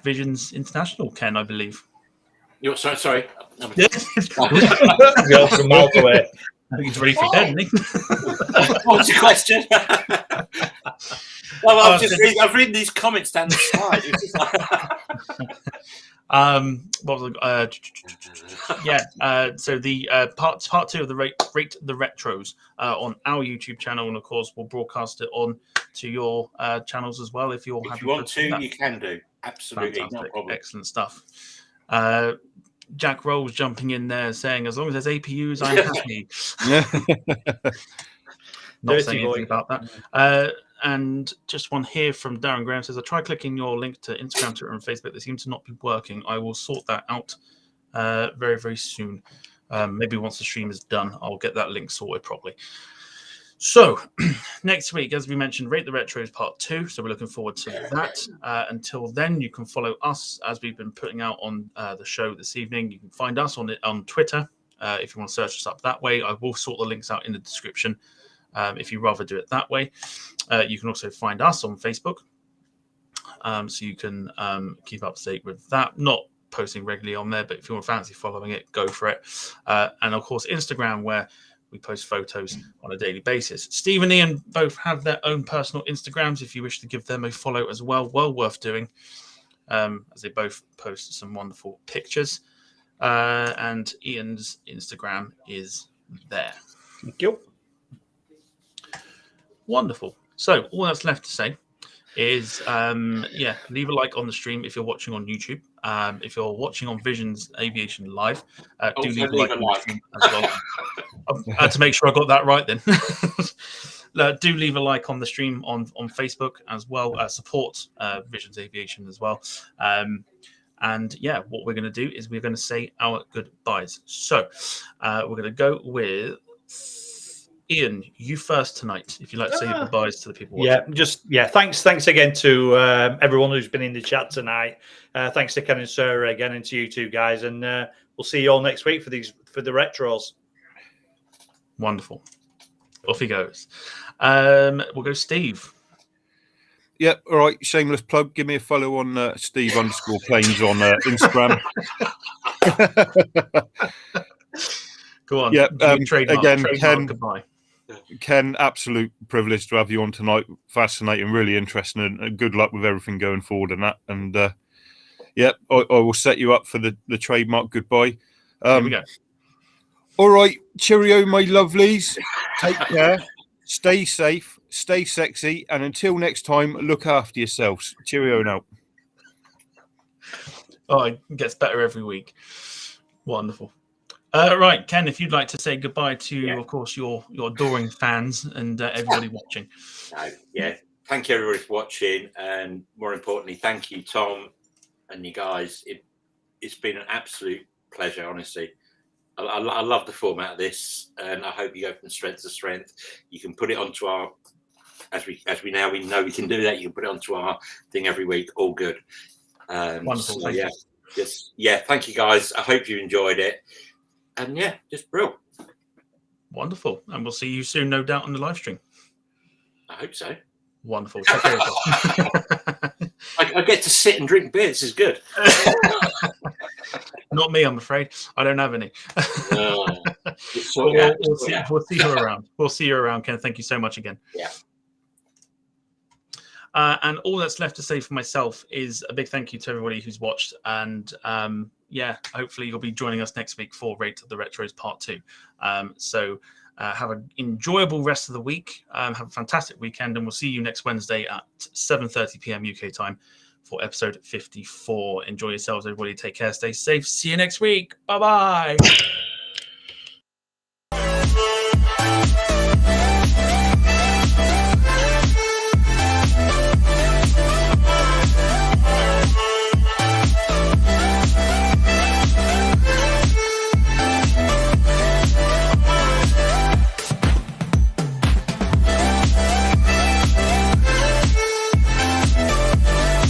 Visions International, Ken, I believe. You're sorry. Yeah. Go from miles away. I think he's ready for bed, isn't he? What's your question? Well, I've read these comments down the slide. It's just what was so the part 2 of the rate the retros on our YouTube channel, and of course we'll broadcast it on to your channels as well if you're happy. If you want to, you can do. Absolutely, fantastic. No problem. Excellent stuff. Jack Rolls jumping in there saying, as long as there's APUs, I'm happy. Not saying anything about that. And just one here from Darren Graham says, I tried clicking your link to Instagram, Twitter, and Facebook. They seem to not be working. I will sort that out very, very soon. Maybe once the stream is done, I'll get that link sorted properly. So next week, as we mentioned, Rate the Retros Part 2. So we're looking forward to that. Until then, you can follow us as we've been putting out on the show this evening. You can find us on Twitter if you want to search us up that way. I will sort the links out in the description if you rather do it that way. You can also find us on Facebook. So you can keep up to date with that. Not posting regularly on there, but if you want to fancy following it, go for it. And of course, Instagram, where we post photos on a daily basis. Steve and Ian both have their own personal Instagrams if you wish to give them a follow as well. Well worth doing, as they both post some wonderful pictures. And Ian's Instagram is there. Thank you. Wonderful. So all that's left to say is, leave a like on the stream if you're watching on YouTube. If you're watching on Visions Aviation Live, do leave a like on the stream as well. I had to make sure I got that right then. Do leave a like on the stream on Facebook as well. Support Visions Aviation as well. And yeah, what we're going to do is we're going to say our goodbyes. So we're going to go with Ian, you first tonight, if you'd like to say your goodbyes to the people watching. Thanks again to everyone who's been in the chat tonight. Thanks to Ken and Sarah again, and to you two guys, and we'll see you all next week for the retros. Wonderful. Off he goes. We'll go Steve. Yep, all right, shameless plug. Give me a follow on Steve_Planes on Instagram. Go on. Yeah, again, Ken. Goodbye. Ken, absolute privilege to have you on tonight. Fascinating, really interesting, and good luck with everything going forward and that. And I will set you up for the trademark goodbye. Here we go. All right, cheerio, my lovelies. Take care, stay safe, stay sexy, and until next time, look after yourselves. Cheerio now. Oh, it gets better every week. Wonderful. Right, Ken, if you'd like to say goodbye to, of course, your adoring fans and everybody watching. Thank you, everybody, for watching. And more importantly, thank you, Tom, and you guys. It's been an absolute pleasure, honestly. I love the format of this, and I hope you go from strength to strength. You can put it onto our, as we know we can do that. You can put it onto our thing every week. All good. Wonderful. So, thank you, guys. I hope you enjoyed it. And just brilliant. Wonderful. And we'll see you soon, no doubt, on the live stream. I hope so. Wonderful. Take care of I get to sit and drink beer. This is good. Not me, I'm afraid. I don't have any. We'll see you around. We'll see you around, Ken. Thank you so much again. Yeah. And all that's left to say for myself is a big thank you to everybody who's watched. And hopefully you'll be joining us next week for Rate of the Retros Part 2. So have an enjoyable rest of the week. Have a fantastic weekend, and we'll see you next Wednesday at 7:30 p.m. UK time for episode 54. Enjoy yourselves, everybody. Take care. Stay safe. See you next week. Bye-bye.